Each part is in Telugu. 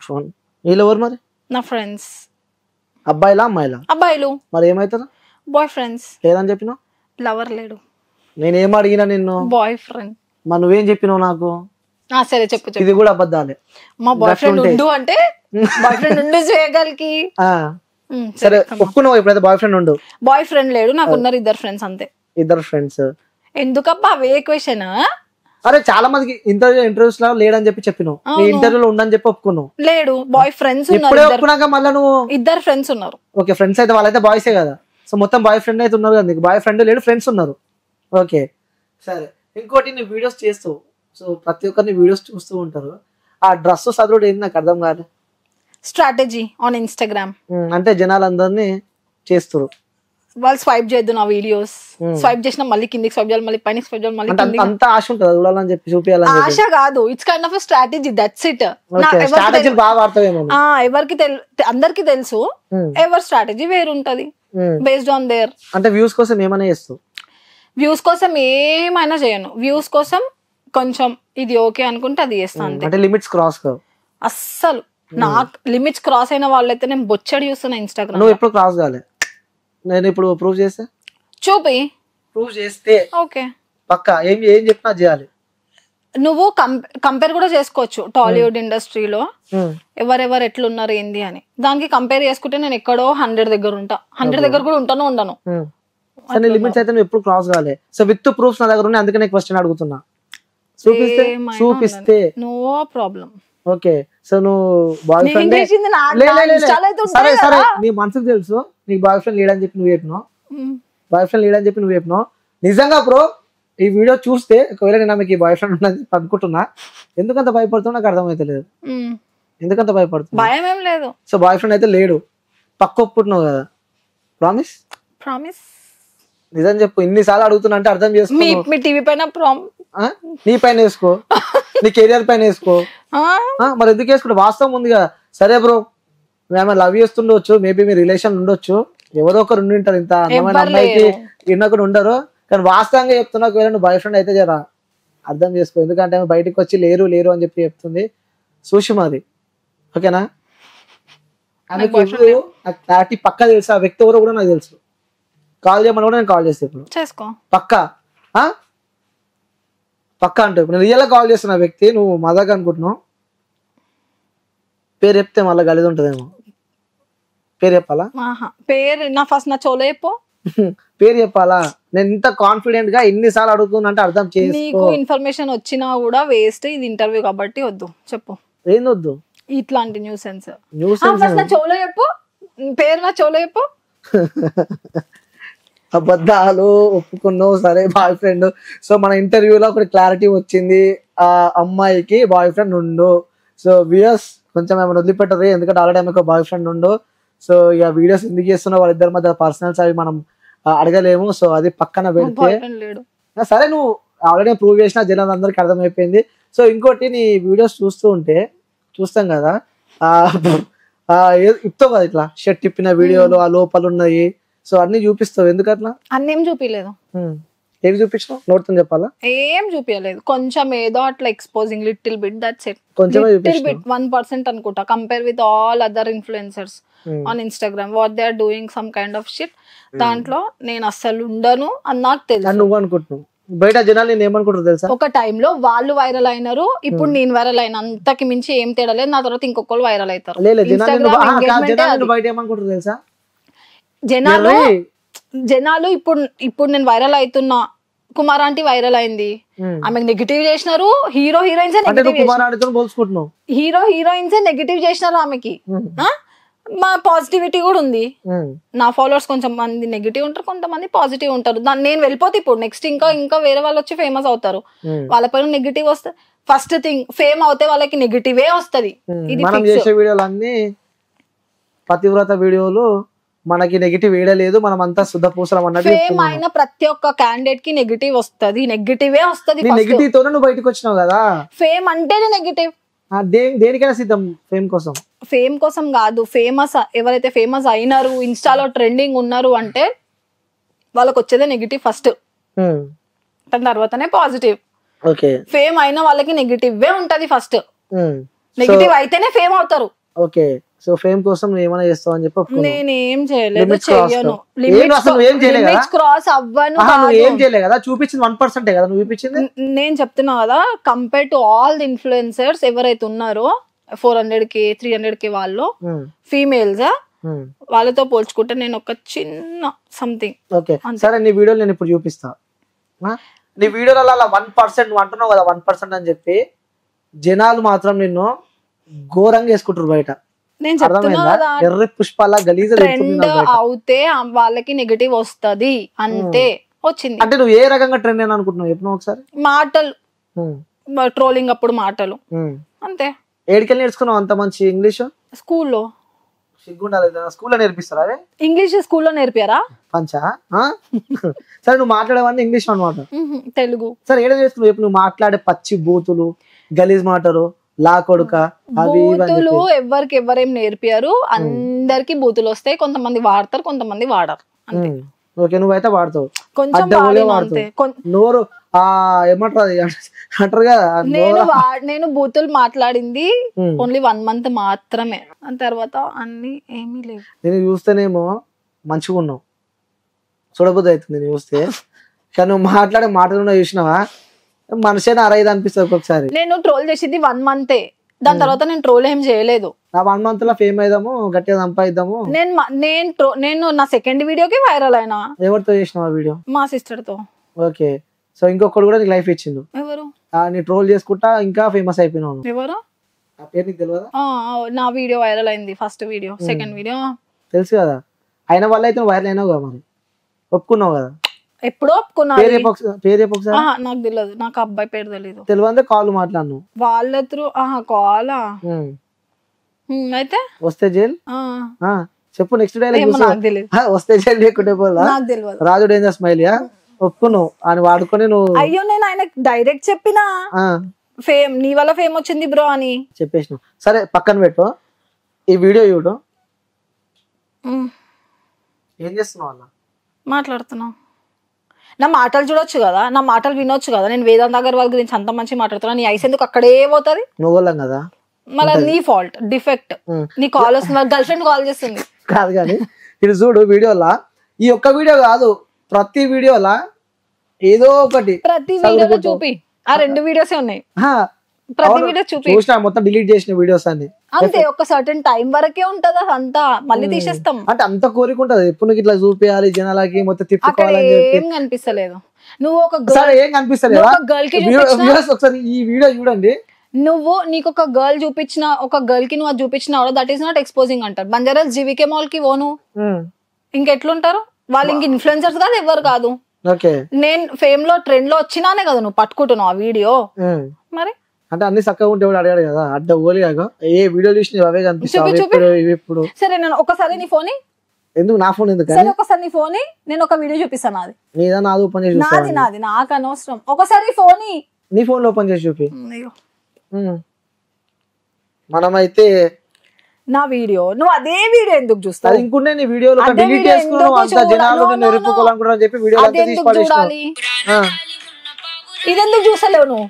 ఫోన్ వీళ్ళు ఎవరు మరి? నా ఫ్రెండ్స్. అబ్బాయిలా అమ్మాయిలా? అబ్బాయిలు. మరి ఏమవుతారు? Boy friends. లేదని చెప్పినావు. లవర్ లేడు. నేనేం అడిగినా నిన్ను? Boy friend. మరి నువ్వేం చెప్పినావు నాకు? సరే చెప్పు. ఇది కూడా అబద్ధాలే. మా బాయ్ ఫ్రెండ్ ఉండు అంటే బాయ్ ఫ్రెండ్ ఉండు చేయగలికి. సరే ఒప్పుకున్నావు ఇప్పుడైతే బాయ్ ఫ్రెండ్ ఉండు. బాయ్ ఫ్రెండ్ లేడు, నాకు ఉన్నారు 2 ఫ్రెండ్స్ అంతే. 2 ఫ్రెండ్స్ ఎందుకబ్బా అవే క్వశ్చన్? అరే చాలా మందికి ఇంటర్వ్యూస్ లో లేడని చెప్పి చెప్పినావు, నీ ఇంటర్వ్యూలో ఉండని చెప్పి ఒప్పుకున్నావు. లేడు, బాయ్ ఫ్రెండ్స్ ఇప్పుడే ఒప్పుకున్నాక మళ్ళీ నువ్వు 2 ఫ్రెండ్స్ ఉన్నారు. ఓకే ఫ్రెండ్స్ అయితే వాళ్ళైతే బాయ్సే కదా, సో మొత్తం బాయ్ ఫ్రెండ్ అయితే ఉన్నారు కదా, నీకు బాయ్ ఫ్రెండ్ లేడు ఫ్రెండ్స్ ఉన్నారు. ఓకే సరే. ఇంకోటి నువ్వు వీడియోస్ చేస్తావు, సో ప్రతి ఒక్కరిని వీడియోస్ చూస్తూ ఉంటారు. ఆ డ్రెస్ చదువుడు ఏంది నాకు అర్థం కాదు. స్ట్రాటజీ ఆన్ ఇన్స్టాగ్రామ్ అంటే జనాలందరినీ చేస్తారు, వాళ్ళు స్వైప్ చేయొద్దు నా వీడియోస్, స్వైప్ చేసిన మళ్ళీ కిందికి స్వైప్ చేయాలి, మళ్ళీ పైన స్వైప్ చేయాలి, మళ్ళీ కిందికి. అంత ఆశ ఉంటుంది చూడాలని చెప్పి చూపించాలని. ఆశ కాదు, it's kind of strategy, that's it. Strategy బాగా వాడతావేమో. ఎవరికి అందరికి తెలుసు, ఎవరి స్ట్రాటజీ వేరు ఉంటది బేస్డ్ ఆన్ దేర్. అంటే వ్యూస్ కోసం ఏమైనా చేస్తావు? వ్యూస్ కోసం ఏమైనా చేయను, వ్యూస్ కోసం కొంచెం ఇది ఓకే అనుకుంటే అది చేస్తాను. అంటే లిమిట్స్ క్రాస్ కావు అస్సలు. నాకు లిమిట్స్ క్రాస్ అయిన వాళ్ళైతే నేను బొచ్చడి చూస్తున్నా ఇన్స్టాగ్రామ్. నువ్వు ఎప్పుడు క్రాస్ కాలే, నేను ఇప్పుడు ప్రూవ్ చేస్తే చూపి. ప్రూవ్ చేస్తే ఓకే పక్కా ఏం చెప్పినా చేయాలి. నువ్వు కంపేర్ కూడా చేసుకోవచ్చు టాలీవుడ్ ఇండస్ట్రీలో ఎవరెవరు ఎట్లున్నారు ఏంది అని. దానికి కంపేర్ చేసుకుంటే నేను ఎక్కడో 100 దగ్గర ఉంటా, 100 దగ్గర కూడా ఉంటాను ఉండను. సరే లిమిట్స్ అయితే నువ్వు ఎప్పుడు క్రాస్ కాలే, సో విత్ ప్రూఫ్స్ నా దగ్గర ఉన్నాయి, అందుకనే క్వశ్చన్ అడుగుతున్నా. చూపిస్తే నో ప్రాబ్లం. ఓకే సో నువ్వు బాయ్ ఫ్రెండ్ సరే సరే నీ మనసుకు తెలుసు నీకు బాయ్ ఫ్రెండ్ లేడని చెప్పి నువ్వు చెప్పినావు, బాయ్ ఫ్రెండ్ లేడని చెప్పి నువ్వు చెప్పినావు. నిజంగా బ్రో ఈ వీడియో చూస్తే ఒకవేళ నేను మీకు ఈ బాయ్ ఫ్రెండ్ ఉన్నది అనుకుంటున్నా, ఎందుకంత భయపడుతున్నా నాకు అర్థమైతలేదు. ఎందుకంత భయపడుతున్నా? భయం ఏం లేదు. సో బాయ్ ఫ్రెండ్ అయితే లేడు, పక్క ఒప్పుకుంటున్నావు కదా? ప్రామిస్? ప్రామిస్. నిజం చెప్పు, ఇన్నిసార్లు అడుగుతున్నా అంటే అర్థం చేసుకో. మీ టీవీ పైన నీ పైన వేసుకో, నీ కెరియర్ పైన వేసుకో. మరి ఎందుకు వేసుకుంటా? వాస్తవం ఉంది కదా. సరే బ్రో మేము లవ్ చేస్తుండొచ్చు, మేబీ మీ రిలేషన్ ఉండొచ్చు, ఎవరో ఒకరు ఉండి ఉంటారు, ఇంత అందమైన అమ్మాయికి ఇన్నొకరు ఉండరు, కానీ వాస్తవంగా చెప్తున్నా ఒకవేళ నువ్వు బాయ్ ఫ్రెండ్ అయితే జరా అర్థం చేసుకో. ఎందుకంటే ఆమె బయటకు వచ్చి లేరు లేరు అని చెప్పి చెప్తుంది సుషిమాది. ఓకేనా? ఆమె క్లారిటీ పక్కా తెలుసు, ఆ వ్యక్తి ఎవరో కూడా నాకు తెలుసు. కాల్ చేయమని కూడా నేను కాల్ చేస్తే ఇప్పుడు చేసుకో పక్కా పక్కా అంటే నేను రియల్ గా కాల్ చేస్తున్న వ్యక్తి, నువ్వు మజాక్ అనుకుంటున్నావు. పేరు చెప్తే మళ్ళీ గలీజ్ ఉంటదేమో. పేరు చెప్పాలా? పేరు నా ఫస్ట్ నా చోలో చెప్పు. పేరు చెప్పాలా? నేను ఇంత కాన్ఫిడెంట్ గా ఎన్నిసార్లు అడుగుతున్నా అంటే అర్థం చేసుకో. నీకు ఇన్ఫర్మేషన్ వచ్చినా కూడా వేస్ట్, ఇది ఇంటర్వ్యూ కాబట్టి వద్దు. చెప్పు ఏం వద్దు ఇట్లాంటి న్యూసెన్స్. ఫస్ట్ నా చోలో చెప్పు, పేరు నా చోలో చెప్పు. అబద్ధాలు ఒప్పుకున్నావు, సరే బాయ్ ఫ్రెండ్. సో మన ఇంటర్వ్యూలో ఒకటి క్లారిటీ వచ్చింది, ఆ అమ్మాయికి బాయ్ ఫ్రెండ్ ఉండు. సో వ్యూయర్స్ కొంచెం ఏమైనా వదిలిపెట్టరు, ఎందుకంటే ఆల్రెడీ ఆమెకు బాయ్ ఫ్రెండ్ ఉండు. సో ఇక వీడియోస్ ఎందుకు చేస్తున్నా, వాళ్ళిద్దరి మధ్య పర్సనల్స్ అవి మనం అడగలేము. సో అది పక్కన పెడితే సరే, నువ్వు ఆల్రెడీ ప్రూవ్ చేసిన జనాలు అందరికి అర్థమైపోయింది. సో ఇంకోటి నీ వీడియోస్ చూస్తాం కదా, ఇస్తావు కదా ఇట్లా షర్ట్ తిప్పిన వీడియోలు, ఆ లోపల ఉన్నాయి, సో అన్ని చూపిస్తావు, ఎందుకట్లా? అన్ని ఏం చూపించలేదు. ఏం చూపించినావు? నోట్తో చెప్పాలా? ఏం చూపించలేదు, కొంచెం ఏదో అట్లా exposing little bit, that's it. కొంచెం లిటిల్ బిట్ 1% అనుకుంటా, compare with all other influencers on Instagram, what they are doing some kind of shit. దాంట్లో నేను అస్సలు ఉండను అని నాకు తెలుసు. నువ్వు అనుకుంటున్నావు, బయట జనాలు నేను ఏమనుకుంటారు తెలుసా? ఒక టైంలో వాళ్ళు వైరల్ అయినారు, ఇప్పుడు నేను వైరల్ అయిన, అంతకి మించి ఏం తేడా లేదు. నా తర్వాత ఇంకొకరు వైరల్ అవుతారు. బయట ఏమనుకుంటారు తెలుసా? జనాలు ఇప్పుడు నేను వైరల్ అవుతున్నా, కుమార్ ఆంటీ వైరల్ అయింది, ఆమెకు నెగిటివ్ చేసినారు, హీరో హీరోయిన్స్ నెగిటివ్ చేసినారు ఆమెకి. మా పాజిటివిటీ కూడా ఉంది. నా ఫాలోవర్స్ కొంచెం మంది నెగిటివ్ ఉంటారు, కొంతమంది పాజిటివ్ ఉంటారు. దాన్ని నేను వెళ్ళిపోతే ఇప్పుడు నెక్స్ట్ ఇంకా వేరే వాళ్ళు వచ్చి ఫేమస్ అవుతారు, వాళ్ళ పైన నెగిటివ్ వస్తుంది. ఫస్ట్ థింగ్, ఫేమ్ అవుతే వాళ్ళకి నెగిటివే వస్తుంది. ఇది వీడియోలన్నీ పతివ్రత వీడియోలు, మనకి నెగిటివ్ వేయలేదు, మనం అంతా శుద్ధ పూసలం అన్నట్టు. ఫేమ్ అయిన ప్రతి ఒక్క క్యాండిడేట్ కి నెగిటివ్ వస్తుంది, నెగిటివే వస్తుంది. నెగిటివ్ తోనే నువ్వు బయటకు వచ్చినావు కదా. ఫేమ్ అంటేనే నెగిటివ్. దేనికైనా సిద్ధం ఫేమ్ కోసం. ఫేమ్ కోసం కాదు, ఫేమస్ ఎవరైతే ఫేమస్ అయినారు, ఇన్స్టాలో ట్రెండింగ్ ఉన్నారు అంటే వాళ్ళకి వచ్చేదే నెగిటివ్ ఫస్ట్, దాని తర్వాతనే పాజిటివ్. ఫేమ్ అయిన వాళ్ళకి నెగిటివ్ ఉంటది ఫస్ట్. నెగిటివ్ అయితేనే ఫేమ్ అవుతారు. ఓకే, సో ఫేమ్ కోసం నువ్వు ఏమైనా చేస్తావు అని చెప్పి నేనేం చేయలేదు, Limits చెయ్యను. అసలు ఏం చేయలే కదా, క్రాస్ అవ్వను. నువ్వు ఏం చేయలే కదా, చూపించింది 1% కదా నువ్వు చూపించింది. నేను చెప్తున్నా కదా, compare to all the influencers ఎవరైతే ఉన్నారో 400K 300K వాళ్ళు ఫీమేల్స్, వాళ్ళతో పోల్చుకుంటే నేను ఒక చిన్న సంథింగ్. ఓకే సరే, నీ వీడియోలు నేను ఇప్పుడు చూపిస్తా. నీ వీడియోలలో అలా 1% అంటున్నావు కదా, 1% అని చెప్పి జనాలు మాత్రం నిన్ను ఘోరంగా వేసుకుంటారు బయట. నేను చెప్తున్నా కదా, ఎర్ర పుష్పాల గలీజ ట్రెండ్ అవుతే వాళ్ళకి నెగటివ్ వస్తది అంతే. వచ్చింది అంటే నువ్వు ఏ రకంగా ట్రెండ్ అని అనుకుంటున్నావు చెప్పు ఒకసారి. మాటలు, ట్రోలింగ్ అప్పుడు మాటలు అంతే. ఏడికెళ్ళి నేర్చుకున్నావు అంత మంచి ఇంగ్లీష్? స్కూల్లో. సిగ్గుండాలి, స్కూల్లో నేర్పిస్తారా అదే ఇంగ్లీష్? స్కూల్లో నేర్పారా పంచా? సరే నువ్వు మాట్లాడేవన్నీ ఇంగ్లీష్ అనమాట. తెలుగు. సరే ఏడ నేర్చుకున్నావు చెప్పు, నువ్వు మాట్లాడే పచ్చి బూతులు, గలీజ్ మాటలు, లా కొడుక, బూతులు ఎవరికి ఎవరేం నేర్పారు? అందరికి బూతులు వస్తాయి, కొంతమంది వాడతారు, కొంతమంది వాడరు అంతే. ఓకే, నువ్వైతే వాడతావు, కొంచెం నోరు ఏమంటారు అంటారు కదా. నేను బూతులు మాట్లాడింది ఓన్లీ 1 month మాత్రమే, దాని తర్వాత అన్ని ఏమీ లేవు. నేను చూస్తేనేమో మంచిగా ఉన్నావు, చూడబుద్ధి అవుతుంది నేను చూస్తే, కానీ నువ్వు మాట్లాడే మాటలు చూసినావా మనిషిని అరైదు అనిపిస్తుంది ఒక్కొక్కసారి. నేను ట్రోల్ చేసింది 1 month, దాని తర్వాత నేను ట్రోల్ ఏం చేయలేదు. ఆ 1 month లో ఫేమ్ అయిదాము, గట్టిగా సంపాదిద్దాము. నేను నా సెకండ్ వీడియోకి వైరల్ అయినా. ఎవరితో చేసినావు ఆ వీడియో? మా సిస్టర్ తో. ఓకే, సో ఇంకొకటి కూడా నీకు లైఫ్ ఇచ్చిండు. ఎవరు? నీ ట్రోల్ చేసుకుంటా ఇంకా ఫేమస్ అయిపోయినావు. ఎవరు? ఆ పేరు నీకు తెలియదా? నా వీడియో వైరల్ అయింది, ఫస్ట్ వీడియో. సెకండ్ వీడియో తెలుసు కదా, అయిన వల్ల అయితే వైరల్ అయినావు కదా, మరి ఒప్పుకున్నావు కదా. ఎప్పుడో ఒప్పుకున్నా. పేరు ఒకసారి. నాకు తెలియదు, నాకు అబ్బాయి పేరు తెలియదు. తెలియదు కాల్ మాట్లాడను వాళ్ళ త్రూ. కాలా అయితే వస్తే జైల్ చెప్పు. నెక్స్ట్ డైలాగ్ వస్తే జైలు లేకుంటే పోలా, రాజు డేంజర్ స్మైల్ ఒప్పుకున్నావు అని వాడుకొని నువ్వు. అయ్యో నేను ఆయన డైరెక్ట్ చెప్పినా ఫేమ్, నీ వల్ల ఫేమ్ వచ్చింది బ్రో అని చెప్పేసినావు. సరే పక్కన పెట్టు, ఈ వీడియో చూడు. ఏం చేస్తున్నావు అలా మాట్లాడుతున్నావు? నా మాటలు చూడొచ్చు కదా, నా మాటలు వినొచ్చు కదా. నేను వేదాంత్ అగర్వాల్ గురించి అంత మంచి మాట్లాడుతున్నా, నీ ఐస్ ఎందుకు అక్కడే పోతుంది? నువ్వు కదా, మళ్ళీ నీ ఫాల్ట్, డిఫెక్ట్. నీ కాల్ వస్తుంది, గర్ల్ ఫ్రెండ్ కాల్ చేస్తుంది. కాదు కానీ ఇది చూడు, వీడియోలా ఈ ఒక్క వీడియో కాదు, ప్రతి వీడియోలా ఏదో ఒకటి, ప్రతి వీడియోలో చూపి. ఆ 2 వీడియోసే ఉన్నాయి, ప్రతి వీడియో చూపి. చూసినా మొత్తం డిలీట్ చేసిన వీడియోస్ అన్ని అంతే. ఒక సర్టెన్ టైం వరకే ఉంటది అదంతా, మళ్ళీ తీసేస్తాం. అంటే అంత కోరిక ఉంటది ఎప్పుడు ఇట్లా చూపించాలి జనాలకి, మొత్తం తిప్పుకోవాలని చెప్పి. ఏం కనిపిస్తలేదు. నువ్వు ఒక ఏం కనిపిస్తలేదా? ఒకసారి ఈ వీడియో చూడండి. నువ్వు నీకు ఒక గర్ల్ చూపించిన, ఒక గర్ల్ కి నువ్వు చూపించిన దట్ ఈస్ నాట్ ఎక్స్పోజింగ్ అంటారు. బంజారాస్ జీవికే మాల్ కి పోను, ఇంకెట్లుంటారు వాళ్ళు? ఇంక ఇన్ఫ్లుయెన్సర్స్ కాదు, ఎవరు కాదు. నేను ఫేమ్ లో ట్రెండ్ లో వచ్చినానే కదా నువ్వు పట్టుకుంటున్నావు ఆ వీడియో. మరి అంటే అన్ని చక్కగా ఉంటే కూడా అడిగాడు కదా, అడ్డ ఓలి కాక ఏ వీడియో చూసిన అవే కనిపిస్తాయి ఇప్పుడు. సరే నేను ఒకసారి నీ ఫోన్ ఎందుకు, నా ఫోన్ ఎందుకు? సరే ఒకసారి నీ ఫోన్ నేను ఒక వీడియో చూపిస్తాను. నాది నీదా? నాది ఓపెన్ చేసి నాది నాకు అనవసరం. ఒకసారి ఫోన్ నీ ఫోన్ లో ఓపెన్ చేసి చూపి. మనమైతే నా వీడియో, నువ్వు అదే వీడియో ఎందుకు చూస్తావు? ఇంకుంటే నీ వీడియోలో డిలీట్ చేసుకున్నావు, అంత జనాలు నిన్ను ఎరుపుకోవాలనుకుంటారని చెప్పి వీడియో అంతా తీసి పడేసినావు. ఇదెందుకు చూస్తలేవు నువ్వు?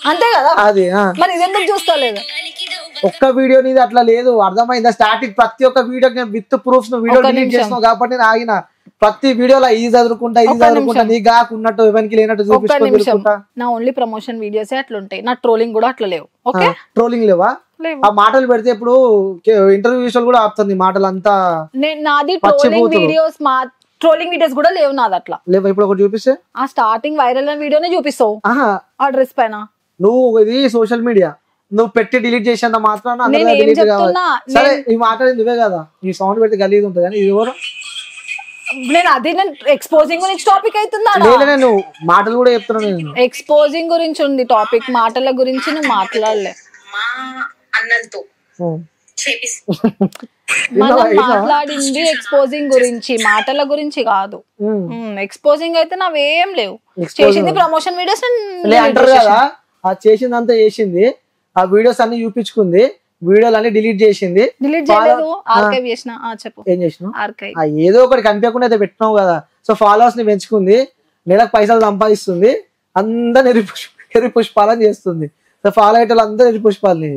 అంతే కదా, అది మరి ఇదెందుకు చూస్తలేదు? ఒక్క వీడియో నీది అట్లా లేదు, అర్థమైందా? స్టార్టింగ్ ప్రతి ఒక్క వీడియో విత్ ప్రూఫ్స్ నువ్వు వీడియో డిలీట్ చేసినావు కాబట్టి నేను ఆగిన. ప్రతి వీడియోలో ఇది చదువుకుంటా నీ గాకున్నట్టు ఎవరికి లేనట్టు చూపించుకుంటా. నా ఓన్లీ ప్రమోషన్ వీడియోస్ అట్లుంటాయి, నా ట్రోలింగ్ కూడా అట్లా లేవు. ఓకే, ట్రోలింగ్ లేవా? ఆ మాటలు పెడితే ఇప్పుడు ఇంటర్వ్యూస్ కూడా ఆపుతుంది మాటలు అంతా. నాది ట్రోలింగ్ వీడియోస్, ట్రోలింగ్ వీడియోస్ కూడా లేవు నాది. అట్లా లేవు. ఇప్పుడు ఒకటి చూపిస్తే ఆ స్టార్టింగ్ వైరల్ అయిన వీడియోనే చూపిస్తావు ఆ డ్రెస్ పైన. నువ్వు ఇది సోషల్ మీడియా, నువ్వు పెట్టి డిలీట్ చేసేంత మాత్రాన సరే ఈ మాట్లాడింది నువ్వే కదా, ఈ సౌండ్ పెడితే గలీజ్ ఉంటుంది కానీ ఇది ఎవరు? నేను అదే ఎక్స్పోజింగ్ గురించి టాపిక్ అవుతుందా? నేను మాటలు కూడా చెప్తున్నా. నేను ఎక్స్పోజింగ్ గురించి ఉంది టాపిక్, మాటల గురించి నువ్వు మాట్లాడలే. మనం మాట్లాడింది ఎక్స్పోజింగ్ గురించి, మాటల గురించి కాదు. ఎక్స్పోజింగ్ అయితే నావేం లేవు. చేసింది ప్రమోషన్ వీడియోస్ అంటారు కదా, ఆ చేసిందంతా చేసింది, ఆ వీడియోస్ అన్ని చూపించుకుంది, వీడియోలు అన్ని డిలీట్ చేసింది. డిలీట్ చేయలేదు, ఆర్కైవ్ చేసిన. చెప్పు ఏం చేసినావు? ఆర్కైవ్ ఏదో ఒకటి కనిపించకుండా అయితే పెట్టినావు కదా. సో ఫాలోవర్స్ ని పెంచుకుంది, నెలకు పైసలు సంపాదిస్తుంది, అందరిని ఎరి పుష్పాలని చేస్తుంది. ఫాలో అయ్యే వాళ్ళు అందరూ ఎర్రి పుష్పాలని.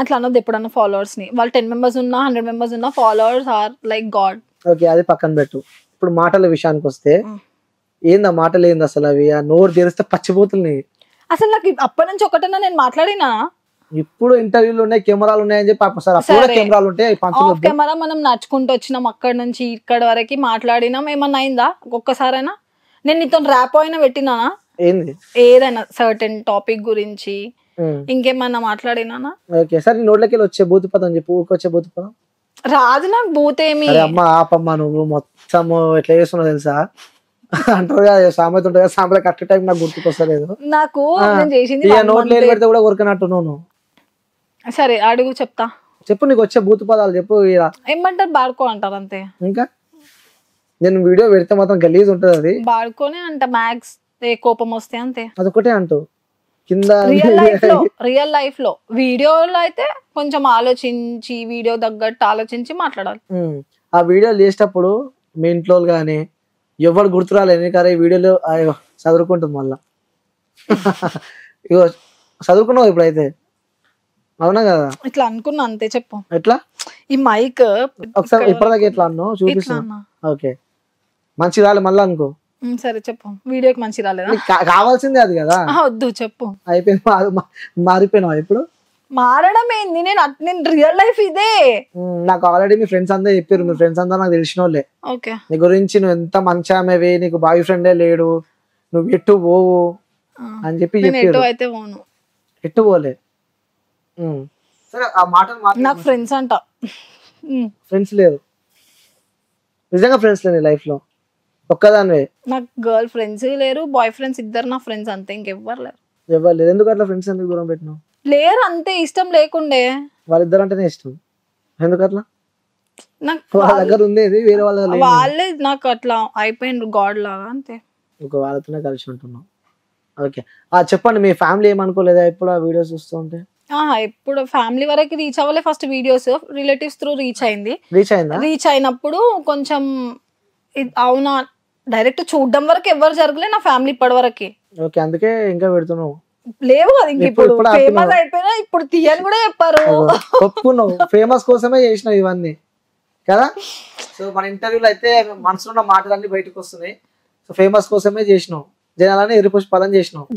అట్లా అన్నది ఎప్పుడన్నా ఫాలోవర్స్ ని. వాళ్ళు 10 members ఉన్నా 100 members ఉన్నా followers are like god. Okay, అది పక్కన పెట్టు. ఇప్పుడు మాటల విషయానికి వస్తే ఏంది ఆ మాటలు ఏంది అసలు? అవి ఆ నోరు తెరిస్తే పచ్చిపోతుంది. అసలు నాకు అప్పటి నుంచి ఒకటన్నా నేను మాట్లాడినా? ఇప్పుడు ఇంటర్వ్యూలు ఉన్నాయి, కెమెరాలు ఉన్నాయని చెప్పి అప్పుడు కెమెరాలు ఉంటాయి. ఆఫ్ కెమెరా మనం నడుచుకుంటూ వచ్చినాం, అక్కడ నుంచి ఇక్కడ వరకు మాట్లాడినాం. ఏమన్నా అయిందా ఒక్కసారైనా? నేను నీతో ర్యాప్ అయినా పెట్టినానా? ఏంది ఏదైనా సర్టెన్ టాపిక్ గురించి ఇంకేమన్నా మాట్లాడినానా? ఓకే, సరే నోట్లకి వచ్చే బూతు పదం చెప్పు. ఊరికొచ్చే బూతు పదం రాదు నాకు. బూతేమి అమ్మ ఆపమ్మా, నువ్వు మొత్తం ఎట్లా చేస్తున్నావు తెలుసా? అంటారు కదా సామెత ఉంటుంది కదా, సామెత కరెక్ట్ టైం నాకు గుర్తుకొస్తలేదు. నాకు చేసింది నోట్లు ఏం పెడితే కూడా ఉరకనట్టు నువ్వు. సరే అడుగు, చెప్తా. చెప్పు, నీకు వచ్చే బూతు పదాలు చెప్పు. ఏమంటారు? బాడుకో అంటారు అంతే. ఇంకా నేను వీడియో పెడితే మాత్రం గలీజ్ ఉంటది. అది బాడుకోనే అంట, మ్యాక్స్ కోపం వస్తే అంతే. అదొకటే అంటూ కింద. రియల్ లైఫ్ లో వీడియోలో అయితే కొంచెం ఆలోచించి వీడియో తగ్గట్టు ఆలోచించి మాట్లాడాలి. ఆ వీడియో చేసేటప్పుడు మీ ఇంట్లో గానీ ఎవరు గుర్తురాలేదు. కానీ వీడియోలో చదువుకుంటుంది మళ్ళా. ఇగో చదువుకున్నావు ఇప్పుడైతే, అవునా కదా? ఇట్లా అనుకున్నా అంతే. చెప్పు ఎట్లా? ఈ మైక్ ఒకసారి ఇప్పటిదాకా ఎట్లా అన్నావు చూపిస్తున్నా. ఓకే, మంచి రాలే మళ్ళా అనుకో. సరే చెప్పు. వీడియోకి మంచి రాలేదా? కావాల్సిందే అది కదా. వద్దు చెప్పు. అయిపోయింది, మారిపోయినావా ఇప్పుడు? మారడం ఏంది? నేను రియల్ లైఫ్ ఇదే. నాకు ఆల్రెడీ మీ ఫ్రెండ్స్ అందరూ చెప్పారు. మీ ఫ్రెండ్స్ అందరూ నాకు తెలిసిన వాళ్ళే. నీ గురించి నువ్వు ఎంత మంచి ఆమెవి, నీకు బాయ్ ఫ్రెండే లేడు, నువ్వు ఎట్టు పోవు అని చెప్పి చెప్పారు. ఎట్టు పోలే. సరే ఆ మాటలు నాకు ఫ్రెండ్స్ అంట. ఫ్రెండ్స్ లేరు, నిజంగా ఫ్రెండ్స్ లేరు లైఫ్ లో. ఒక్కదానివే. నాకు గర్ల్ ఫ్రెండ్స్ లేరు, బాయ్ ఫ్రెండ్స్ ఇద్దరు నా ఫ్రెండ్స్ అంతే, ఇంకెవ్వరు లేరు. ఎవరు లేరు. ఎందుకు అట్లా ఫ్రెండ్స్ ఎందుకు దూరం పెట్టినావు? లేరు అంతే, ఇష్టం లేకుండే. వాళ్ళిద్దరు అంటేనే ఇష్టం, ఎందుకు అట్లా? నాకు వాళ్ళ దగ్గర ఉండేది వేరే వాళ్ళే నాకు అట్లా అయిపోయిండ్రు గాడ్ లాగా అంతే. ఒక వాళ్ళతోనే కలిసి ఉంటున్నాం. ఓకే, చెప్పండి, మీ ఫ్యామిలీ ఏమనుకోలేదా ఇప్పుడు ఆ వీడియోస్ చూస్తూ ఉంటే? ఇప్పుడు ఫ్యామిలీ వరకు రీచ్ అవ్వలే. First videos relatives through reach అయింది. రీచ్ అయినప్పుడు కొంచెం అవునా డైరెక్ట్ చూడడం వరకు ఎవరు జరగలే నా ఫ్యామిలీ ఇప్పటి వరకు. ఓకే, అందుకే ఇంకా పెడుతున్నావు. లేవు కదా ఇంక, ఇప్పుడు ఫేమస్ అయిపోయినా ఇప్పుడు తీయని కూడా చెప్పారు. ఒప్పుకున్నావు, ఫేమస్ కోసమే చేసినావు ఇవన్నీ కదా. సో మన ఇంటర్వ్యూలో అయితే మనసులో ఉన్న మాటలన్నీ బయటకు వస్తున్నాయి. సో ఫేమస్ కోసమే చేసినావు, జనాలని ఎరిపుష్పాలని చేసినావు.